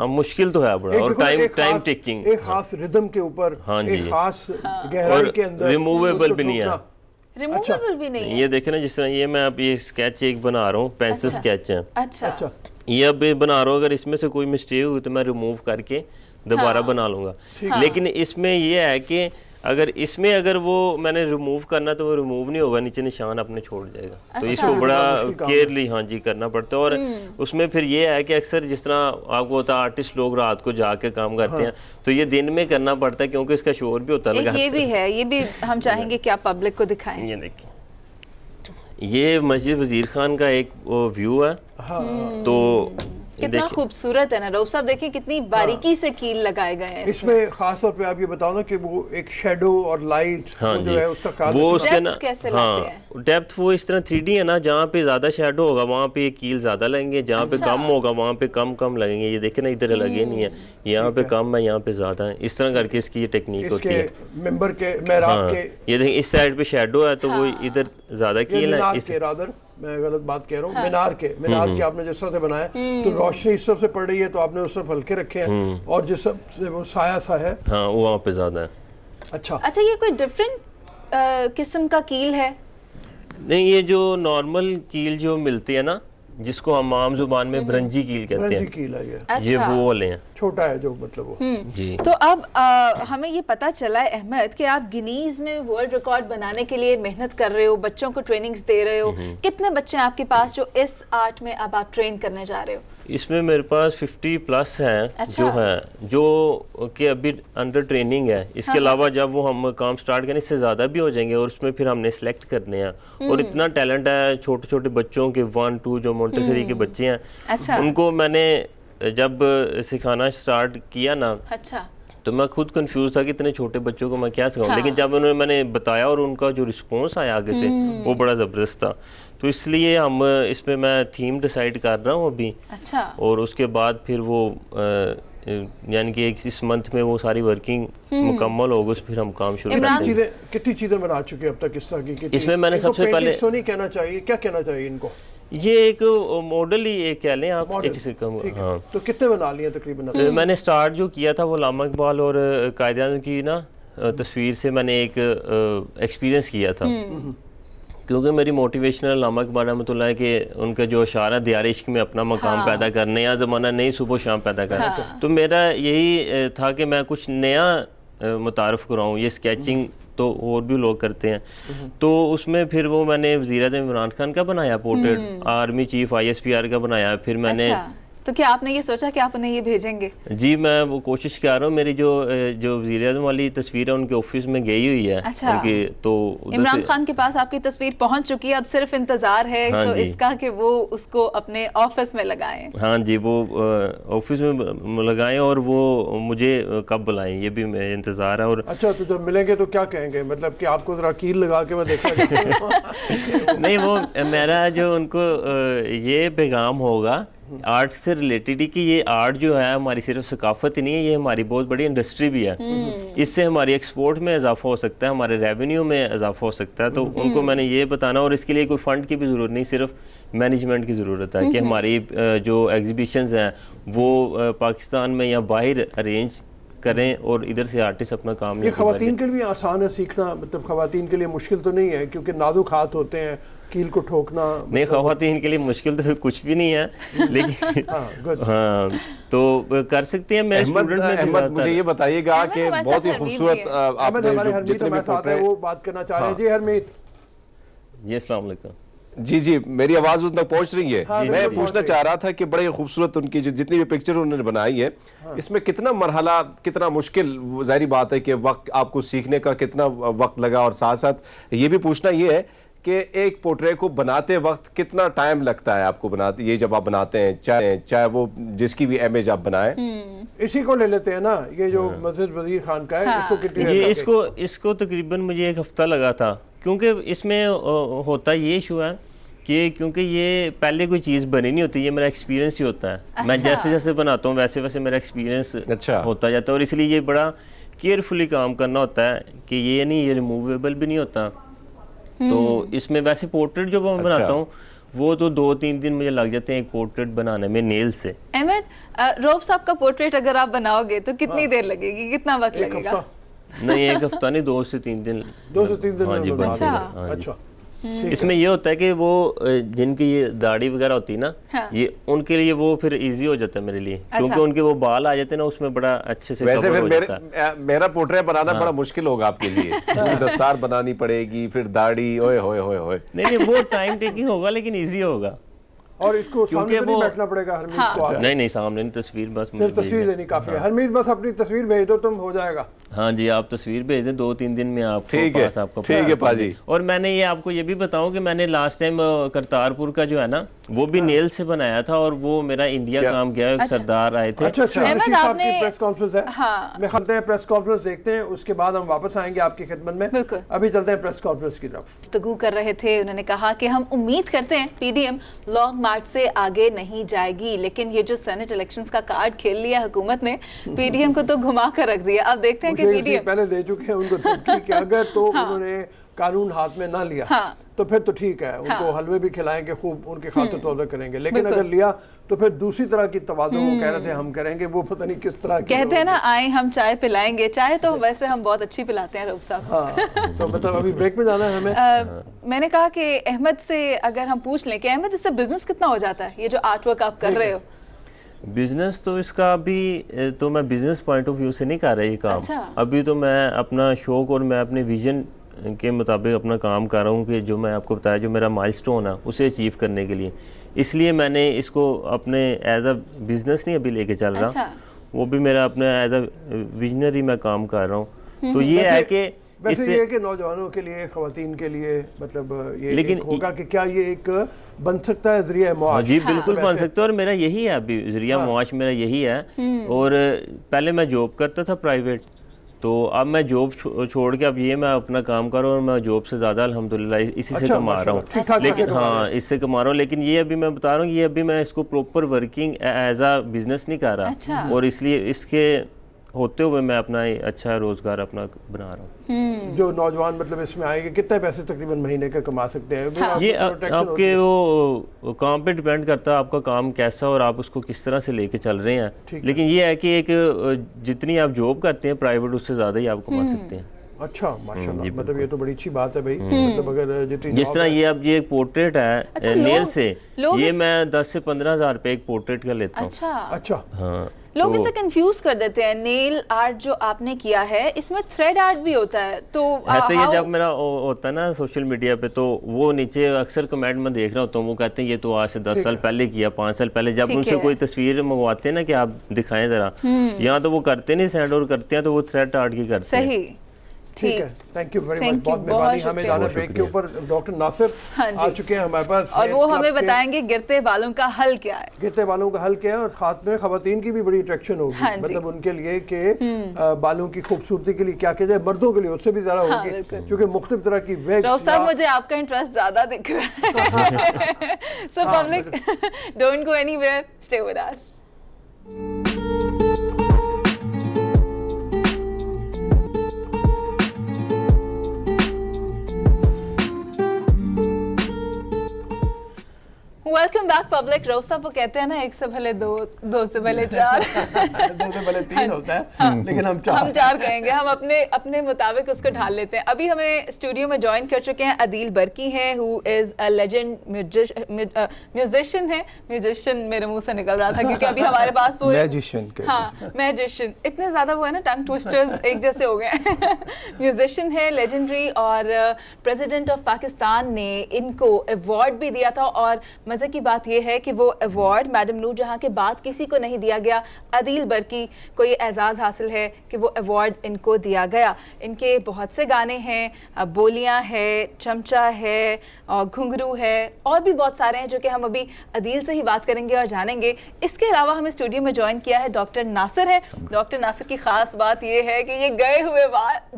[SPEAKER 7] ہاں مشکل تو ہے بڑا, اور ٹائم ٹیکنگ,
[SPEAKER 2] ایک خاص ردم کے اوپر, ایک خاص گہرائی کے اندر,
[SPEAKER 7] ریموویبل بھی نہیں ہے,
[SPEAKER 1] ریموویبل بھی نہیں ہے.
[SPEAKER 7] یہ دیکھیں نا جس طرح یہ میں اب یہ اسکیچ ایک بنا رہا ہوں, پینسل اسکیچ ہے,
[SPEAKER 1] اچھا
[SPEAKER 7] یہ اب بنا رہا ہوں, اگر اس میں سے کوئی مسٹیک ہوئی تو میں ریموو کر کے دوبارہ بنا لوں گا. لیکن اس میں یہ ہے کہ اگر وہ میں نے ریموو کرنا تو وہ ریموو نہیں ہوگا, نیچے نشان اپنے چھوڑ جائے گا, تو اس کو بڑا کیئرلی ہاں جی کرنا پڑتا ہے. اور اس میں پھر یہ ہے کہ اکثر جس طرح آپ کو ہوتا ہے آرٹسٹ لوگ رات کو جا کے کام کرتے ہیں, تو یہ دن میں کرنا پڑتا ہے کیونکہ اس کا شور بھی ہوتا ہے.
[SPEAKER 1] یہ بھی ہے, یہ بھی ہم چاہیں گے کہ آپ پبلک کو دکھائیں.
[SPEAKER 7] یہ دیکھیں, یہ مسجد وزیر خان کا ایک ویو ہے, تو
[SPEAKER 1] کتنا خوبصورت ہے نا رؤوف صاحب, دیکھیں کتنی باریکی سے کیل لگائے گئے ہیں
[SPEAKER 2] اس میں. خاص طور پہ آپ یہ بتاؤ نا کہ وہ ایک شیڈو اور لائٹ جو ہے اس کا خیال,
[SPEAKER 7] وہ اس کے
[SPEAKER 1] ڈیپتھ کیسے لاتے ہیں,
[SPEAKER 7] ڈیپتھ وہ اس طرح 3D ہے نا, جہاں پہ زیادہ شیڈو ہوگا وہاں پہ یہ کیل زیادہ لگیں گے, جہاں پہ کم ہوگا وہاں پہ کم لگیں گے. یہ دیکھیں نا ادھر لگے نہیں ہے, یہاں پہ کم ہے یہاں پہ زیادہ ہے, اس طرح کر کے اس کی یہ ٹیکنیک ہوتی ہے.
[SPEAKER 2] ممبر کے محراب کے
[SPEAKER 7] یہ دیکھیں اس سائڈ پہ شیڈو ہے تو وہ ادھر زیادہ کیل ہے,
[SPEAKER 2] میں غلط بات کہہ رہا ہوں, مینار کے آپ نے جس طرح سے بنایا تو روشنی اس طرف سے پڑ رہی ہے تو آپ نے اس طرف ہلکے رکھے ہیں, اور جس طرف سے وہ سایہ سا ہے
[SPEAKER 7] ہاں وہاں پہ زیادہ ہے.
[SPEAKER 1] اچھا یہ کوئی ڈفرینٹ قسم کا کیل ہے؟
[SPEAKER 7] نہیں, یہ جو نارمل کیل جو ملتی ہے نا, جس کو ہم عام زبان میں برنجی کیل کہتے ہیں, یہ وہ والے ہیں,
[SPEAKER 2] چھوٹا ہے جو مطلب وہ.
[SPEAKER 7] جی
[SPEAKER 1] تو اب ہمیں یہ پتا چلا ہے احمد کہ آپ گنیز میں ورلڈ ریکارڈ بنانے کے لیے محنت کر رہے ہو, بچوں کو ٹریننگز دے رہے ہو. کتنے بچے ہیں آپ کے پاس جو اس آرٹ میں اب آپ ٹرین کرنے جا رہے ہو؟
[SPEAKER 7] اس میں میرے پاس 50+ ہیں جو کہ ابھی انڈر ٹریننگ ہے. اس کے علاوہ جب وہ ہم کام سٹارٹ کریں اس سے زیادہ بھی ہو جائیں گے, اور اس میں پھر ہم نے سلیکٹ کرنے ہیں. اور اتنا ٹیلنٹ ہے چھوٹے چھوٹے بچوں کے 1-2 جو مونٹیسری کے بچے ہیں, ان کو میں نے جب سکھانا سٹارٹ کیا نا تو میں خود کنفیوز تھا کہ اتنے چھوٹے بچوں کو میں کیا سکھاؤں, لیکن جب میں نے بتایا اور ان کا جو رسپانس آیا آگے سے وہ بڑا زبردست تھا. تو اس لیے ہم اس پہ میں تھیم ڈیسائیڈ کر رہا ہوں ابھی, اور اس کے بعد پھر وہ یعنی کہ اس منتھ میں وہ ساری ورکنگ مکمل ہوگی, پھر ہم کام شروع کرتے ہیں.
[SPEAKER 2] کتنی چیزیں بنا چکے اب تک اس طرح کی؟
[SPEAKER 7] اس میں نے سب سے پہلے
[SPEAKER 2] نہیں کہنا چاہیے, کیا کہنا چاہیے ان کو؟
[SPEAKER 7] یہ ایک ماڈل ہی ایک کہہ لیں آپ, ایک سے کم. ہاں,
[SPEAKER 2] تو کتنے بنا لیے تقریباً؟
[SPEAKER 7] میں نے سٹارٹ جو کیا تھا وہ علامہ اقبال اور قائد اعظم کی نا تصویر سے میں نے ایک ایکسپیرینس کیا تھا, کیونکہ میری موٹیویشنل علامہ اقبال رحمۃ اللہ کہ ان کا جو اشعار ہے دیار عشق میں اپنا مقام پیدا کر, نیا زمانہ نئی صبح و شام پیدا کر. تو میرا یہی تھا کہ میں کچھ نیا متعارف کراؤں. یہ اسکیچنگ تو اور بھی لوگ کرتے ہیں, تو اس میں پھر وہ میں نے وزیر اعظم عمران خان کا بنایا پورٹریٹ, آرمی چیف ISPR کا بنایا. پھر میں نے
[SPEAKER 1] تو کیا آپ نے یہ سوچا کہ آپ انہیں یہ بھیجیں گے؟
[SPEAKER 7] جی میں وہ کوشش کر رہا ہوں. میری جو وزیر اعظم والی تصویر ہے ان کے آفس میں گئی ہوئی ہے ان کی, تو
[SPEAKER 1] عمران خان کے پاس آپ کی تصویر پہنچ چکی ہے, اب صرف انتظار ہے تو اس کا کہ وہ اس کو اپنے آفس میں لگائیں.
[SPEAKER 7] ہاں جی, وہ آفس میں لگائیں اور وہ مجھے کب بلائیں, یہ بھی میں انتظار ہے. اور
[SPEAKER 2] اچھا, تو جب ملیں گے تو کیا کہیں گے, مطلب کہ آپ کو ذرا کیل لگا کے میں دیکھا
[SPEAKER 7] نہیں, وہ میرا جو ان کو یہ پیغام ہوگا آرٹ سے ریلیٹڈ ہی کہ یہ آرٹ جو ہے ہماری صرف ثقافت ہی نہیں ہے, یہ ہماری بہت بڑی انڈسٹری بھی ہے. اس سے ہماری ایکسپورٹ میں اضافہ ہو سکتا ہے, ہمارے ریونیو میں اضافہ ہو سکتا ہے. تو ان کو میں نے یہ بتانا, اور اس کے لیے کوئی فنڈ کی بھی ضرورت نہیں, صرف مینجمنٹ کی ضرورت ہے کہ ہماری جو ایگزیبیشنز ہیں وہ پاکستان میں یا باہر ارینج کریں, اور ادھر سے آرٹسٹ اپنا کام.
[SPEAKER 2] یہ خواتین کے لیے آسان ہے سیکھنا, مطلب خواتین کے لیے مشکل تو نہیں ہے کیونکہ نازک ہاتھ ہوتے ہیں, کیل کو ٹھوکنا؟
[SPEAKER 7] نہیں, خواتین کے لیے مشکل تو کچھ بھی نہیں ہے, لیکن ہاں تو کر سکتے ہیں. میں
[SPEAKER 5] احمد مجھے یہ بتائیے گا کہ بہت ہی خوبصورت آپ نے جتنے بھی پورٹریٹ,
[SPEAKER 2] وہ بات کرنا چاہ رہے ہیں. جی حرمیت.
[SPEAKER 7] جی السلام علیکم.
[SPEAKER 5] جی میری آواز ان تک پہنچ رہی ہے؟ میں پوچھنا چاہ رہا تھا کہ بڑے خوبصورت ان کی جتنی بھی پکچر انہوں نے بنائی ہے, اس میں کتنا مرحلہ, کتنا مشکل, ظاہری بات ہے کہ وقت آپ کو سیکھنے کا کتنا وقت لگا, اور ساتھ ساتھ یہ بھی پوچھنا یہ ہے کہ ایک پورٹریٹ کو بناتے وقت کتنا ٹائم لگتا ہے آپ کو بناتے, یہ جب آپ بناتے ہیں چاہے وہ جس کی بھی امیج آپ بنائیں.
[SPEAKER 2] اسی کو لے لیتے ہیں نا, یہ جو مسجد وزیر خان کا ہے, اس کو کتنی,
[SPEAKER 7] اس کو تقریباً مجھے 1 ہفتہ لگا تھا, کیونکہ اس میں ہوتا یہ ایشو ہے کہ کیونکہ یہ پہلے کوئی چیز بنی نہیں ہوتی, یہ میرا ایکسپیرینس ہی ہوتا ہے. میں جیسے جیسے بناتا ہوں ویسے ویسے میرا ایکسپیرینس ہوتا جاتا ہے, اور اس لیے یہ بڑا کیئرفلی کام کرنا ہوتا ہے کہ یہ نہیں, یہ ریموویبل بھی نہیں ہوتا. تو اس میں ویسے پورٹریٹ جو میں بناتا ہوں وہ تو 2-3 دن مجھے لگ جاتے ہیں ایک پورٹریٹ بنانے میں نیل سے.
[SPEAKER 1] احمد، رؤف صاحب کا پورٹریٹ اگر آپ بناؤ گے تو کتنی دیر لگے گی، کتنا وقت لگے گا؟
[SPEAKER 7] نہیں، ایک ہفتہ نہیں، 2 سے 3 دن.
[SPEAKER 2] 2 سے 3 دن.
[SPEAKER 7] ہاں جی.
[SPEAKER 2] اچھا.
[SPEAKER 7] اس میں یہ ہوتا ہے کہ وہ جن کی یہ داڑھی وغیرہ ہوتی ہے نا، یہ ان کے لیے وہ پھر ایزی ہو جاتا ہے میرے لیے، کیونکہ ان کے وہ بال آ جاتے ہیں نا، اس میں بڑا اچھے سے.
[SPEAKER 5] ویسے پھر میرا پورٹریٹ بنانا بڑا مشکل ہوگا آپ کے لیے، دستار بنانی پڑے گی، پھر داڑھی، اوئے ہوئے ہوئے ہوئے.
[SPEAKER 7] نہیں، وہ ٹائم ٹیکنگ ہوگا لیکن ایزی ہوگا.
[SPEAKER 2] اور اس کو سامنے تو نہیں بیٹھنا پڑے گا حرمیت کو.
[SPEAKER 7] نہیں، سامنے نہیں، تصویر بس
[SPEAKER 2] تصویر لینی کافی ہے. حرمیت بس اپنی تصویر بھیج دو، تم ہو جائے گا.
[SPEAKER 7] ہاں جی، آپ تصویر بھیج دیں، 2-3 دن میں آپ
[SPEAKER 5] ٹھیک ہے. ٹھیک ہے پاجی.
[SPEAKER 7] اور میں نے یہ آپ کو یہ بھی بتاؤں کہ میں نے لاسٹ ٹائم کرتارپور کا جو ہے نا وہ بھی نیل سے بنایا تھا، اور وہ میرا انڈیا کام کیا ہے، سردار آئے تھے.
[SPEAKER 2] اچھا، رشید صاحب کی پریس کانفرنس ہے. میں چلتے ہیں پریس کانفرنس دیکھتے ہیں، اس کے بعد ہم واپس آئیں گے آپ کی خدمت میں. ابھی چلتے ہیں پریس کانفرنس کی طرف.
[SPEAKER 1] گفتگو کر رہے تھے، انہوں نے کہا کہ ہم امید کرتے ہیں پی ڈی ایم لانگ مارچ سے آگے نہیں جائے گی، لیکن یہ جو سینٹ الیکشنز کا کارڈ کھیل لیا حکومت نے، پی ڈی ایم کو تو گھما کر رکھ دیا. اب دیکھتے ہیں کہ پی ڈی ایم
[SPEAKER 2] پہلے دے چکے ہیں ان کو دھمکی کہ اگر تو انہوں نے قانون ہاتھ میں نہ لیا تو پھر تو ٹھیک ہے، ان کو حلوے بھی کھلائیں گے، خوب ان کی خاطر توضع کریں گے، لیکن اگر لیا تو پھر دوسری طرح کی توازن وہ کہہ رہے تھے ہم کریں گے، وہ پتہ نہیں کس طرح کی.
[SPEAKER 1] کہتے ہیں نا آئیں ہم چائے پلائیں گے. چائے تو ویسے ہم بہت اچھی پلاتے ہیں رؤف صاحب.
[SPEAKER 2] ہاں، تو مطلب ابھی بریک میں جانا ہے ہمیں.
[SPEAKER 1] میں نے کہا کہ احمد سے اگر ہم پوچھ لیں کہ احمد اس سے بزنس کتنا ہو جاتا ہے، یہ جو آرٹ ورک آپ کر رہے ہو؟
[SPEAKER 7] بزنس تو اس کا ابھی تو میں بزنس پوائنٹ آف ویو سے نہیں کر رہا یہ کام. ابھی تو میں اپنا شوق اور میں اپنے ویژن کے مطابق اپنا کام کر رہا ہوں، کہ جو میں آپ کو بتایا جو میرا مائل سٹون ہے اسے اچیو کرنے کے لیے. اس لیے میں نے اس کو اپنے ایز اے بزنس نہیں ابھی لے کے چل رہا، وہ بھی میرا اپنا ایز اے ویژنری میں کام کر رہا ہوں. تو یہ ہے کہ
[SPEAKER 2] ویسے یہ کہ نوجوانوں کے لیے، خواتین کے لیے مطلب یہ ہوگا کہ کیا یہ ایک بن سکتا ہے ذریعہ معاش؟
[SPEAKER 7] جی بالکل بن سکتا ہے، اور میرا یہی ہے ابھی ذریعہ معاش میرا یہی ہے. اور پہلے میں جاب کرتا تھا پرائیویٹ، تو اب میں جاب چھوڑ کے اب یہ میں اپنا کام کر رہا ہوں، اور میں جاب سے زیادہ الحمدللہ اسی سے کما رہا ہوں. لیکن ہاں اس سے کما رہا ہوں، لیکن یہ ابھی میں بتا رہا ہوں یہ ابھی میں اس کو proper working as a business نہیں کر رہا، اور اس لیے اس کے ہوتے ہوئے میں اپنا اچھا روزگار اپنا بنا رہا ہوں.
[SPEAKER 2] جو نوجوان مطلب اس میں آئیں گے کتنے پیسے تقریباً مہینے کا کما سکتے ہیں؟
[SPEAKER 7] یہ آپ کے وہ کام پہ ڈیپینڈ کرتا ہے، آپ کا کام کیسا اور آپ اس کو کس طرح سے لے کے چل رہے ہیں. لیکن یہ ہے کہ ایک جتنی آپ جاب کرتے ہیں پرائیویٹ اس سے زیادہ ہی آپ کما سکتے ہیں.
[SPEAKER 2] اچھا ماشاءاللہ، مطلب یہ تو بڑی اچھی بات ہے بھائی. مطلب اگر
[SPEAKER 7] جس طرح یہ اب یہ ایک پورٹریٹ ہے نیل سے، یہ میں 10 سے 15 ہزار روپے ایک پورٹریٹ کا لیتا ہوں.
[SPEAKER 2] اچھا.
[SPEAKER 7] ہاں،
[SPEAKER 1] لوگ اسے کنفیوز کر دیتے ہیں. نیل آرٹ جو آپ نے کیا ہے اس میں تھریڈ آرٹ بھی ہوتا ہے، تو
[SPEAKER 7] ایسے یہ جب میرا ہوتا ہے نا سوشل میڈیا پہ، تو وہ نیچے اکثر کمنٹ میں دیکھ رہا ہوتا ہوں، وہ کہتے ہیں یہ تو آج سے 10 سال پہلے کیا، 5 سال پہلے. جب ان سے کوئی تصویر منگواتے ہیں نا کہ آپ دکھائیں ذرا، یہاں تو وہ کرتے نہیں سینڈ، اور کرتے ہیں تو وہ تھریڈ آرٹ کی کرتے ہیں.
[SPEAKER 1] صحیح،
[SPEAKER 2] ٹھیک ہے. Thank you very much. بہت مہربانی. ہمیں جانا بریک کے اوپر. ڈاکٹر ناصر آ چکے ہیں ہمارے پاس،
[SPEAKER 1] اور وہ ہمیں بتائیں گے گرتے بالوں کا حل کیا ہے.
[SPEAKER 2] گرتے بالوں کا حل کیا ہے، اور خاص میں خواتین کی بھی بڑی اٹریکشن ہوگی، مطلب ان کے لیے کہ بالوں کی خوبصورتی کے لیے کیا کیا جائے. مردوں کے لیے اس سے بھی زیادہ ہوگی، کیونکہ مختلف طرح کی ویگز.
[SPEAKER 1] رؤف صاحب مجھے آپ کا انٹرسٹ زیادہ دکھ رہا ہے. So public don't go anywhere, stay with us. Welcome back public. Rauf sahab وہ کہتے ہیں نا ایک سے بھلے دو، دو سے بھلے چار،
[SPEAKER 2] دو سے بھلے 3 ہوتا ہے، لیکن ہم
[SPEAKER 1] 4 کہیں گے. ہم اپنے مطابق اس کو ڈھال لیتے ہیں. ابھی ہمیں اسٹوڈیو میں جوائن کر چکے ہیں عدیل برکی ہیں، ہو از اے لیجنڈ میوزیشین ہے. میوزیشین میرے منہ سے نکل رہا تھا کیونکہ ابھی ہمارے پاس وہ میجیشین اتنے زیادہ وہ ہے نا ٹنگ ٹوسٹرز ایک جیسے ہو گئے. میوزیشین ہے لیجنڈری، اور پریزیڈنٹ آف پاکستان نے ان کو ایوارڈ بھی دیا تھا. اور مزے کی بات یہ ہے کہ وہ ایوارڈ میڈم نور جہاں کے بعد کسی کو نہیں دیا گیا. عدیل برکی کو یہ اعزاز حاصل ہے کہ وہ ایوارڈ ان کو دیا گیا. ان کے بہت سے گانے ہیں، بولیاں ہے، چمچہ ہے، اور گھنگرو ہے، اور بھی بہت سارے ہیں جو کہ ہم ابھی عدیل سے ہی بات کریں گے اور جانیں گے. اس کے علاوہ ہمیں اسٹوڈیو میں جوائن کیا ہے ڈاکٹر ناصر ہے. ڈاکٹر ناصر کی خاص بات یہ ہے کہ یہ گئے ہوئے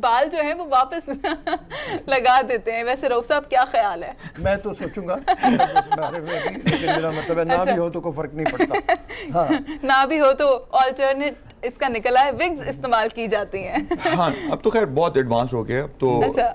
[SPEAKER 1] بال جو ہیں وہ واپس لگا دیتے ہیں. ویسے رؤف صاحب کیا خیال ہے؟
[SPEAKER 2] میں تو سوچوں گا لیکن میرا مطلب ہے نہ بھی ہو تو کوئی فرق نہیں پڑتا.
[SPEAKER 1] نہ بھی ہو تو آلٹرنیٹ اس کا نکلا ہے، وگز استعمال کی جاتی ہیں.
[SPEAKER 8] ہاں اب تو خیر بہت ایڈوانس ہو گیا. اب تو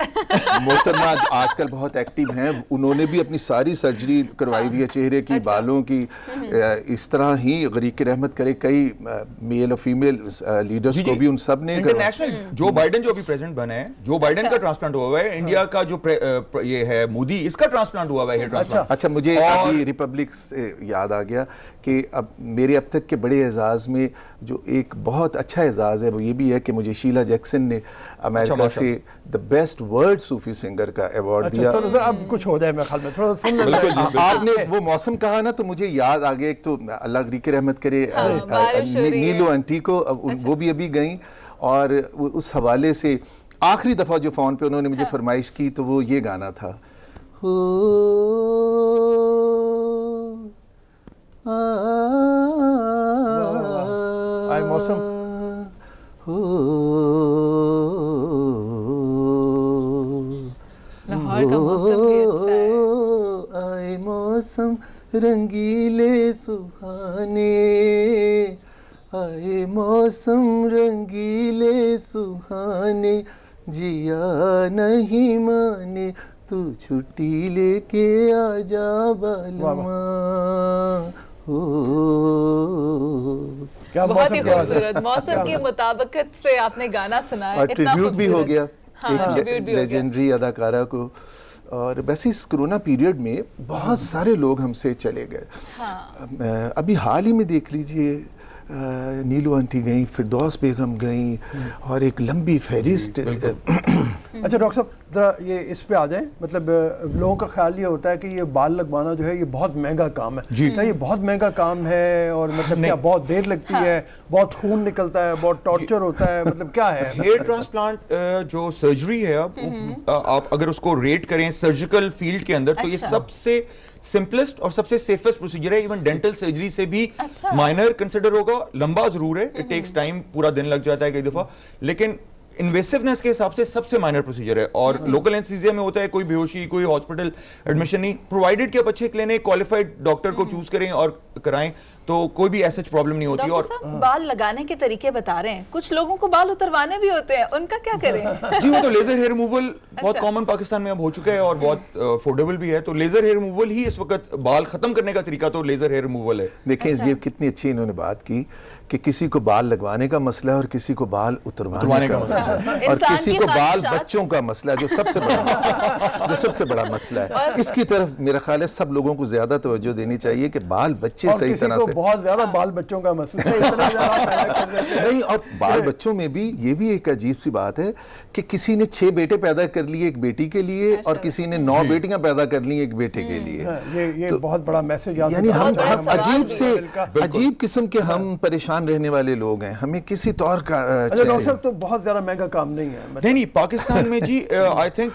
[SPEAKER 9] محترمہ آج کل بہت ایکٹیو ہیں, انہوں نے بھی اپنی ساری سرجری کروائی ہوئی ہے چہرے کی, بالوں کی. اس طرح ہی غریق رحمت کرے کئی میل اور فیمیل لیڈرز کو بھی ان سب نے.
[SPEAKER 8] انٹرنیشنل جو بائیڈن جو ابھی پریزیڈنٹ بنا ہے, جو بائیڈن کا ٹرانسپلانٹ ہوا ہے, انڈیا کا جو یہ ہے مودی, اس کا ٹرانسپلانٹ ہوا ہے.
[SPEAKER 9] اچھا, مجھے ابھی ریپبلک سے یاد آ گیا کہ اب میرے اب تک کے بڑے اعزاز میں جو ایک بہت اچھا اعزاز ہے وہ یہ بھی ہے کہ مجھے شیلا جیکسن نے امریکہ سے the best world Sufi singer کا ایوارڈ دیا.
[SPEAKER 2] اب کچھ ہو جائے میں خیال میں تھوڑا سن لیں.
[SPEAKER 9] آپ نے وہ موسم کہا نا تو مجھے یاد آ گیا, ایک تو اللہ غریق رحمت کرے نیلو آنٹی کو, وہ بھی ابھی گئیں, اور اس حوالے سے آخری دفعہ جو فون پہ انہوں نے مجھے فرمائش کی تو وہ یہ گانا تھا,
[SPEAKER 2] آئے موسم
[SPEAKER 1] لاہور کا موسم بھی اچھا ہے.
[SPEAKER 9] آئے موسم رنگیلے سہانے, آئے موسم رنگیلے سہانے, جیا نہیں مانے تو چھٹی لے کے آ جا بالما.
[SPEAKER 1] بہت ہی خوبصورت موسم کی مطابقت سے آپ نے گانا سنا ہے,
[SPEAKER 9] اور ٹریبیوٹ بھی ہو گیا
[SPEAKER 1] ایک
[SPEAKER 9] لیجنڈری اداکارہ کو. اور ویسے اس کرونا پیریڈ میں بہت سارے لوگ ہم سے چلے گئے. ابھی حال ہی میں دیکھ لیجئے, نیلو آنٹی گئیں, فردوس بیگم گئیں, اور ایک لمبی فہرست.
[SPEAKER 2] اچھا ڈاکٹر صاحب ذرا یہ اس پہ آ جائیں, مطلب لوگوں کا خیال یہ ہوتا ہے کہ یہ بال لگوانا جو ہے یہ بہت مہنگا کام ہے. کیا یہ بہت مہنگا کام ہے, اور مطلب کیا بہت دیر لگتی ہے, بہت خون نکلتا ہے, بہت ٹارچر ہوتا ہے, مطلب کیا ہے؟
[SPEAKER 8] ہیئر ٹرانسپلانٹ جو سرجری ہے, آپ اگر اس کو ریٹ کریں سرجیکل فیلڈ کے اندر, تو یہ سب سے سمپلسٹ اور سب سے سیفسٹ پروسیجر ہے. ایون ڈینٹل سرجری سے بھی مائنر کنسیڈر ہوگا, لمبا ضرور ہے, اٹ ٹیکس ٹائم, پورا دن لگ جاتا ہے کئی دفعہ, لیکن انویسونیس کے حساب سے سب سے مائنر پروسیجر ہے. اور لوکل اینستھیزیا میں ہوتا ہے کوئی بے ہوشی, کوئی ہاسپٹل ایڈمیشن نہیں, پرووائڈڈ کہ آپ اچھے کلینک کوالیفائڈ ڈاکٹر کو چوز کریں اور کرائیں, تو کوئی بھی ایسا پرابلم نہیں ہوتی. اور
[SPEAKER 1] بال لگانے کے طریقے بتا رہے ہیں, کچھ لوگوں کو بال اتروانے بھی ہوتے ہیں, ان کا کیا کریں؟
[SPEAKER 8] جی وہ تو لیزر ہیئر ریموول بہت کامن پاکستان میں اب ہو چکا ہے, اور بہت افورڈیبل بھی ہے. تو لیزر ہیئر ریموول ہی اس وقت بال ختم کرنے کا طریقہ تو لیزر ہیئر ریموول ہے.
[SPEAKER 9] دیکھیں یہ کتنی اچھی انہوں نے بات کی کہ کسی کو بال لگوانے کا مسئلہ ہے اور کسی کو بال اتروانے کا مسئلہ ہے, اور کسی کو بال بچوں کا مسئلہ ہے, جو سب سے بڑا مسئلہ, جو سب سے بڑا مسئلہ ہے. اس کی طرف میرا خیال ہے سب لوگوں کو زیادہ توجہ دینی چاہیے کہ بال بچے صحیح طرح سے,
[SPEAKER 2] بہت زیادہ بال بچوں کا مسئلہ ہے
[SPEAKER 9] نہیں. اور بال بچوں میں بھی یہ بھی ایک عجیب سی بات ہے کہ کسی نے 6 بیٹے پیدا کر لیے ایک بیٹی کے لیے, اور کسی نے 9 بیٹیاں پیدا کر لی ایک بیٹے کے لیے.
[SPEAKER 2] یہ بہت بڑا میسج,
[SPEAKER 9] یعنی ہم عجیب قسم کے ہم پریشان رہنے والے لوگ ہیں, ہمیں کسی طور کا.
[SPEAKER 2] ڈاکٹر صاحب تو بہت زیادہ مہنگا کام نہیں ہے.
[SPEAKER 8] نہیں, پاکستان میں جی آئی تھنک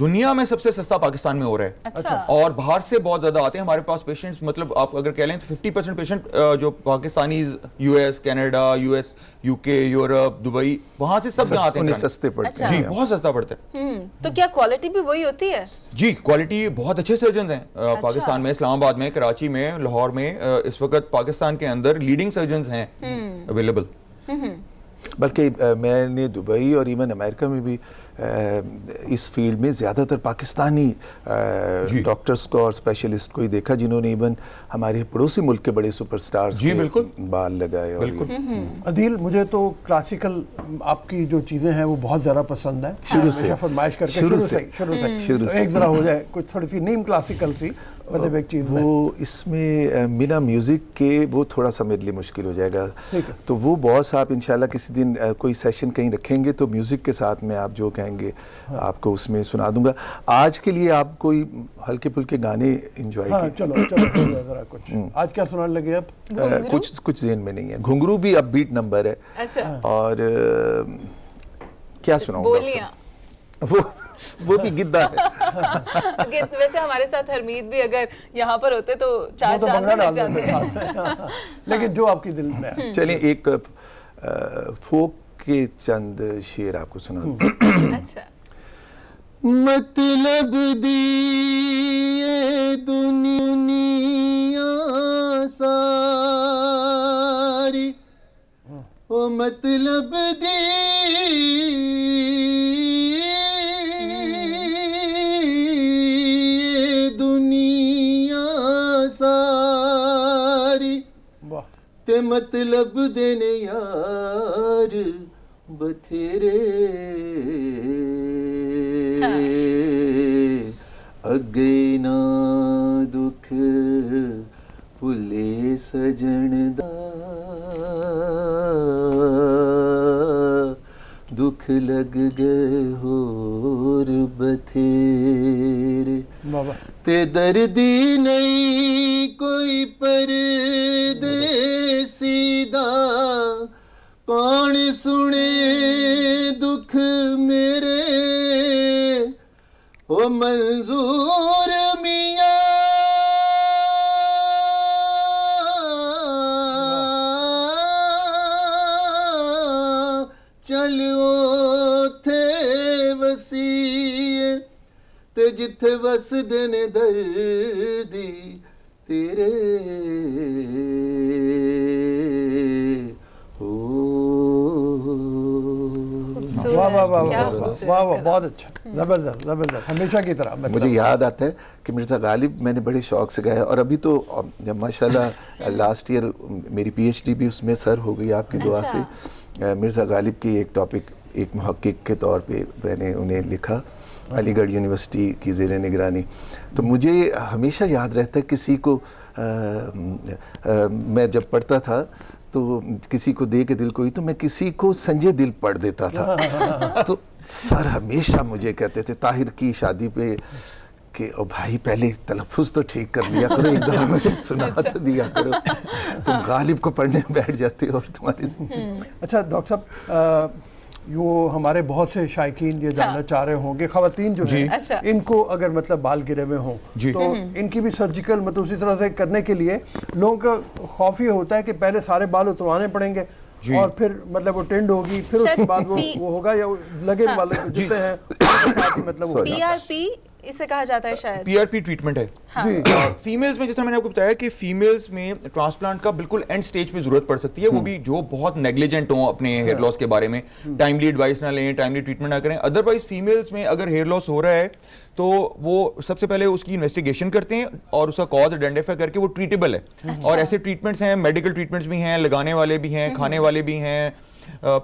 [SPEAKER 8] دنیا میں سب سے سستا پاکستان میں ہو رہا ہے, اور باہر سے بہت زیادہ آتے ہیں ہمارے پاس پیشنٹس. مطلب آپ اگر کہہ لیں تو 50% پیشنٹ جو Pakistani U S, Canada, U S, you کے, یورپ, دبئی, وہاں سے سب جہاں آتے ہیں.
[SPEAKER 9] سستے پڑتے ہیں
[SPEAKER 8] جی, بہت سستا پڑتا ہے.
[SPEAKER 1] تو کیا کوالٹی بھی وہی ہوتی ہے؟
[SPEAKER 8] جی کوالٹی, بہت اچھے سرجنز ہیں پاکستان میں, اسلام آباد میں, کراچی میں, لاہور میں. اس وقت پاکستان کے اندر لیڈنگ سرجنز ہیں اویلیبل.
[SPEAKER 9] بلکہ میں نے دبئی اور ایون امریکہ میں بھی اس فیلڈ میں زیادہ تر پاکستانی ڈاکٹرز کو اور اسپیشلسٹ کو ہی دیکھا جنہوں نے ایون ہمارے پڑوسی ملک کے بڑے سپر سٹارز کے بال لگائے.
[SPEAKER 2] عدیل, مجھے تو کلاسیکل آپ کی جو چیزیں ہیں وہ بہت زیادہ پسند ہیں, شروع سے فرمائش کر کے شروع سے ایک ذرا ہو جائے کچھ تھوڑی سی نیم کلاسیکل سی, مطلب ایک چیز
[SPEAKER 9] وہ اس میں بنا میوزک کے وہ تھوڑا سا میرے لیے مشکل ہو جائے گا. تو وہ باس آپ انشاءاللہ کسی دن کوئی سیشن کہیں رکھیں گے تو میوزک کے ساتھ میں آپ جو کہیں گے آپ کو اس میں سنا دوں گا. آج کے لیے آپ کوئی ہلکے پھلکے گانے انجوائے کیجیے.
[SPEAKER 2] چلو ذرا کچھ آج کیا سنانے لگے آپ؟
[SPEAKER 9] کچھ ذہن میں نہیں ہے. گھنگرو بھی اب بیٹ نمبر ہے, اور کیا سناؤں گا, وہ بھی گدہ ہے.
[SPEAKER 1] ویسے ہمارے ساتھ حرمید بھی اگر یہاں پر ہوتے تو 4 چاند لگ جاتے,
[SPEAKER 2] لیکن جو آپ کی دل میں ہے.
[SPEAKER 9] چلیں ایک فوک کے چند شعر آپ کو سنا دوں.
[SPEAKER 1] اچھا.
[SPEAKER 9] مطلب دیے دنیا ساری, او مطلب دیے تے مطلب دینے یار بتھیرے اگے نا دکھ بھلے سجن دا دکھ لگ گئے ہور بتھیرے تے دردی نہیں کوئی پردیسی دا کون سنے دکھ میرے او منظور میاں چلو تھے وسیع تے جتھے وس دن دردی تیرے
[SPEAKER 2] بہت اچھا, زبردست زبردست, ہمیشہ کی طرح.
[SPEAKER 9] مجھے یاد آتا ہے کہ مرزا غالب میں نے بڑے شوق سے گایا, اور ابھی تو ماشاءاللہ لاسٹ ایئر میری پی ایچ ڈی بھی اس میں سر ہو گئی آپ کی دعا سے. مرزا غالب کی ایک ٹاپک ایک محقق کے طور پہ میں نے انہیں لکھا علی گڑھ یونیورسٹی کی زیر نگرانی. تو مجھے ہمیشہ یاد رہتا ہے کسی کو میں جب پڑھتا تھا تو کسی کو دے کے دل کوئی, تو میں کسی کو سنجے دل پڑھ دیتا تھا. تو سر ہمیشہ مجھے کہتے تھے طاہر کی شادی پہ کہ او بھائی پہلے تلفظ تو ٹھیک کر لیا کرو, ایک دفعہ مجھے سنا تو دیا کرو, تم غالب کو پڑھنے بیٹھ جاتے اور تمہاری.
[SPEAKER 2] اچھا ڈاکٹر صاحب, وہ ہمارے بہت سے شائقین یہ جاننا چاہ رہے ہوں کہ خواتین جو ہیں ان کو اگر مطلب بال گرے ہوئے ہوں تو ان کی بھی سرجیکل مطلب اسی طرح سے کرنے کے لیے لوگوں کا خوف یہ ہوتا ہے کہ پہلے سارے بال اتروانے پڑیں گے اور پھر مطلب وہ ٹینڈ ہوگی, پھر اس کے بعد وہ ہوگا, یا لگے والے جتنے ہیں مطلب
[SPEAKER 1] پی آر پی اسے کہا جاتا ہے شاید
[SPEAKER 8] پی آر پی ٹریٹمنٹ ہے. فیمیلز میں جیسا میں نے آپ کو بتایا کہ فیمیلز میں ٹرانسپلانٹ کا بالکل اینڈ سٹیج پہ ضرورت پڑ سکتی ہے, وہ بھی جو بہت نیگلیجنٹ ہوں اپنے ہیئر لاس کے بارے میں, ٹائملی ایڈوائس نہ لیں, ٹائملی ٹریٹمنٹ نہ کریں. ادروائز فیمیلز میں اگر ہیئر لاس ہو رہا ہے تو وہ سب سے پہلے اس کی انویسٹیگیشن کرتے ہیں اور اس کا کاز آئیڈینٹیفائی کر کے وہ ٹریٹیبل ہے. اور ایسے ٹریٹمنٹس ہیں, میڈیکل ٹریٹمنٹس بھی ہیں, لگانے والے بھی ہیں, کھانے والے بھی ہیں.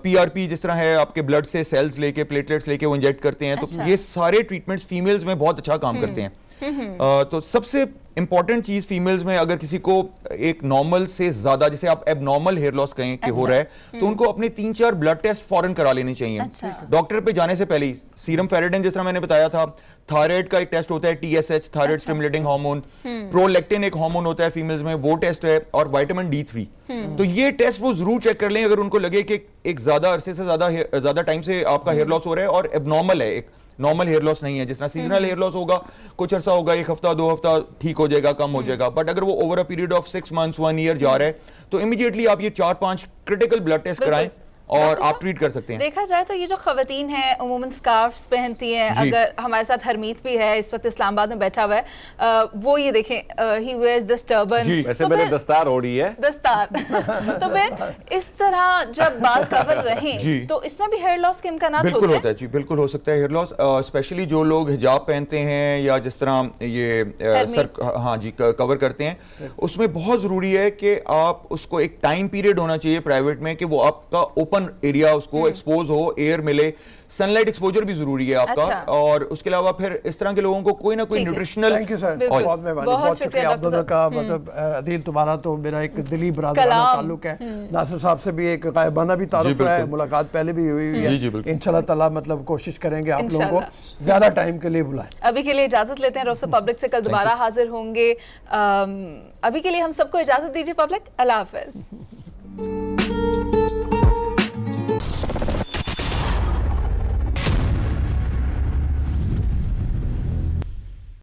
[SPEAKER 8] پی آر پی جس طرح ہے آپ کے بلڈ سے سیلز لے کے پلیٹلیٹس لے کے وہ انجیکٹ کرتے ہیں, تو یہ سارے ٹریٹمنٹس فیمیلز میں بہت اچھا کام کرتے ہیں. تو سب سے امپورٹنٹ چیز فیمیلز میں اگر کسی کو ایک نارمل سے زیادہ, جیسے آپ ایب نارمل ہیئر لاس کہیں کہ ہو رہا ہے, تو ان کو اپنے 3-4 بلڈ ٹیسٹ فوراً کرا لینے چاہیے ڈاکٹر پہ جانے سے پہلے ہی. سیرم فیریڈن جس طرح میں نے بتایا تھا, تھائرائڈ کا ایک ٹیسٹ ہوتا ہے T S H, thyroid stimulating hormone, prolactin ایک ہارمون ہوتا ہے فیمیلز میں, وہ ٹیسٹ ہے, اور وائٹامن D3. تو یہ ٹیسٹ وہ ضرور چیک کر لیں اگر ان کو لگے کہ ایک زیادہ عرصے سے زیادہ ٹائم سے آپ کا ہیئر لاس ہو رہا ہے اور اب نارمل ہے, ایک نارمل ہیئر لاس نہیں ہے. جس طرح سیزنل ہیئر لاس ہوگا, کچھ عرصہ ہوگا, 1 ہفتہ 2 ہفتہ ٹھیک ہو جائے گا, کم ہو جائے گا. بٹ اگر وہ over a period of 6 months 1 year جا رہا ہے تو امیڈیٹلی آپ یہ 4-5 کریٹیکل بلڈ ٹیسٹ کرائیں اور آپ ٹریٹ کر سکتے ہیں.
[SPEAKER 1] دیکھا جائے تو یہ جو خواتین ہیں عموماً سکارفز پہنتی ہیں, اگر ہمارے ساتھ ہرمیت بھی ہے اس وقت اسلام آباد میں بیٹھا ہوا ہے, وہ یہ دیکھیں ہی ویئرز دس ٹربن,
[SPEAKER 5] ویسے میں نے دستار اوڑھی ہے,
[SPEAKER 1] دستار. تو پھر اس طرح جب بال کور رہیں تو اس میں بھی ہیئر لاس کے امکانات ہوتے ہیں.
[SPEAKER 8] بالکل ہوتا ہے جی, بالکل ہو سکتا ہے ہیئر لاس, اسپیشلی جو لوگ حجاب پہنتے ہیں یا جس طرح یہ سر ہاں جی کور کرتے ہیں, اس میں بہت ضروری ہے کہ آپ اس کو ایک ٹائم پیریڈ ہونا چاہیے پرائیویٹ میں کہ وہ آپ کا اوپن ایریا اس کو ایکسپوز ہو, ایئر ملے, سن لائٹ ایکسپوجر بھی ضروری ہے آپ کا. اور اس کے علاوہ پھر اس طرح کے لوگوں کو کوئی نہ کوئی نیوٹریشنل.
[SPEAKER 2] تھینک یو سر, بہت شکریہ آپ دونوں کا. مطلب عدیل تمہارا تو میرا ایک دلی برادرانہ تعلق ہے, ناصر صاحب سے بھی ایک غائبانہ بھی تعلق ہے, ملاقات پہلے بھی ہوئی ہے. انشاءاللہ تعالیٰ مطلب کوشش کریں گے آپ لوگوں کو زیادہ ٹائم کے لیے بلائیں.
[SPEAKER 1] ابھی کے لیے اجازت لیتے ہیں, روف صاحب پبلک سے کل دوبارہ حاضر ہوں گے. ابھی کے لیے ہم سب کو اجازت دیجیے پبلک, اللہ حافظ.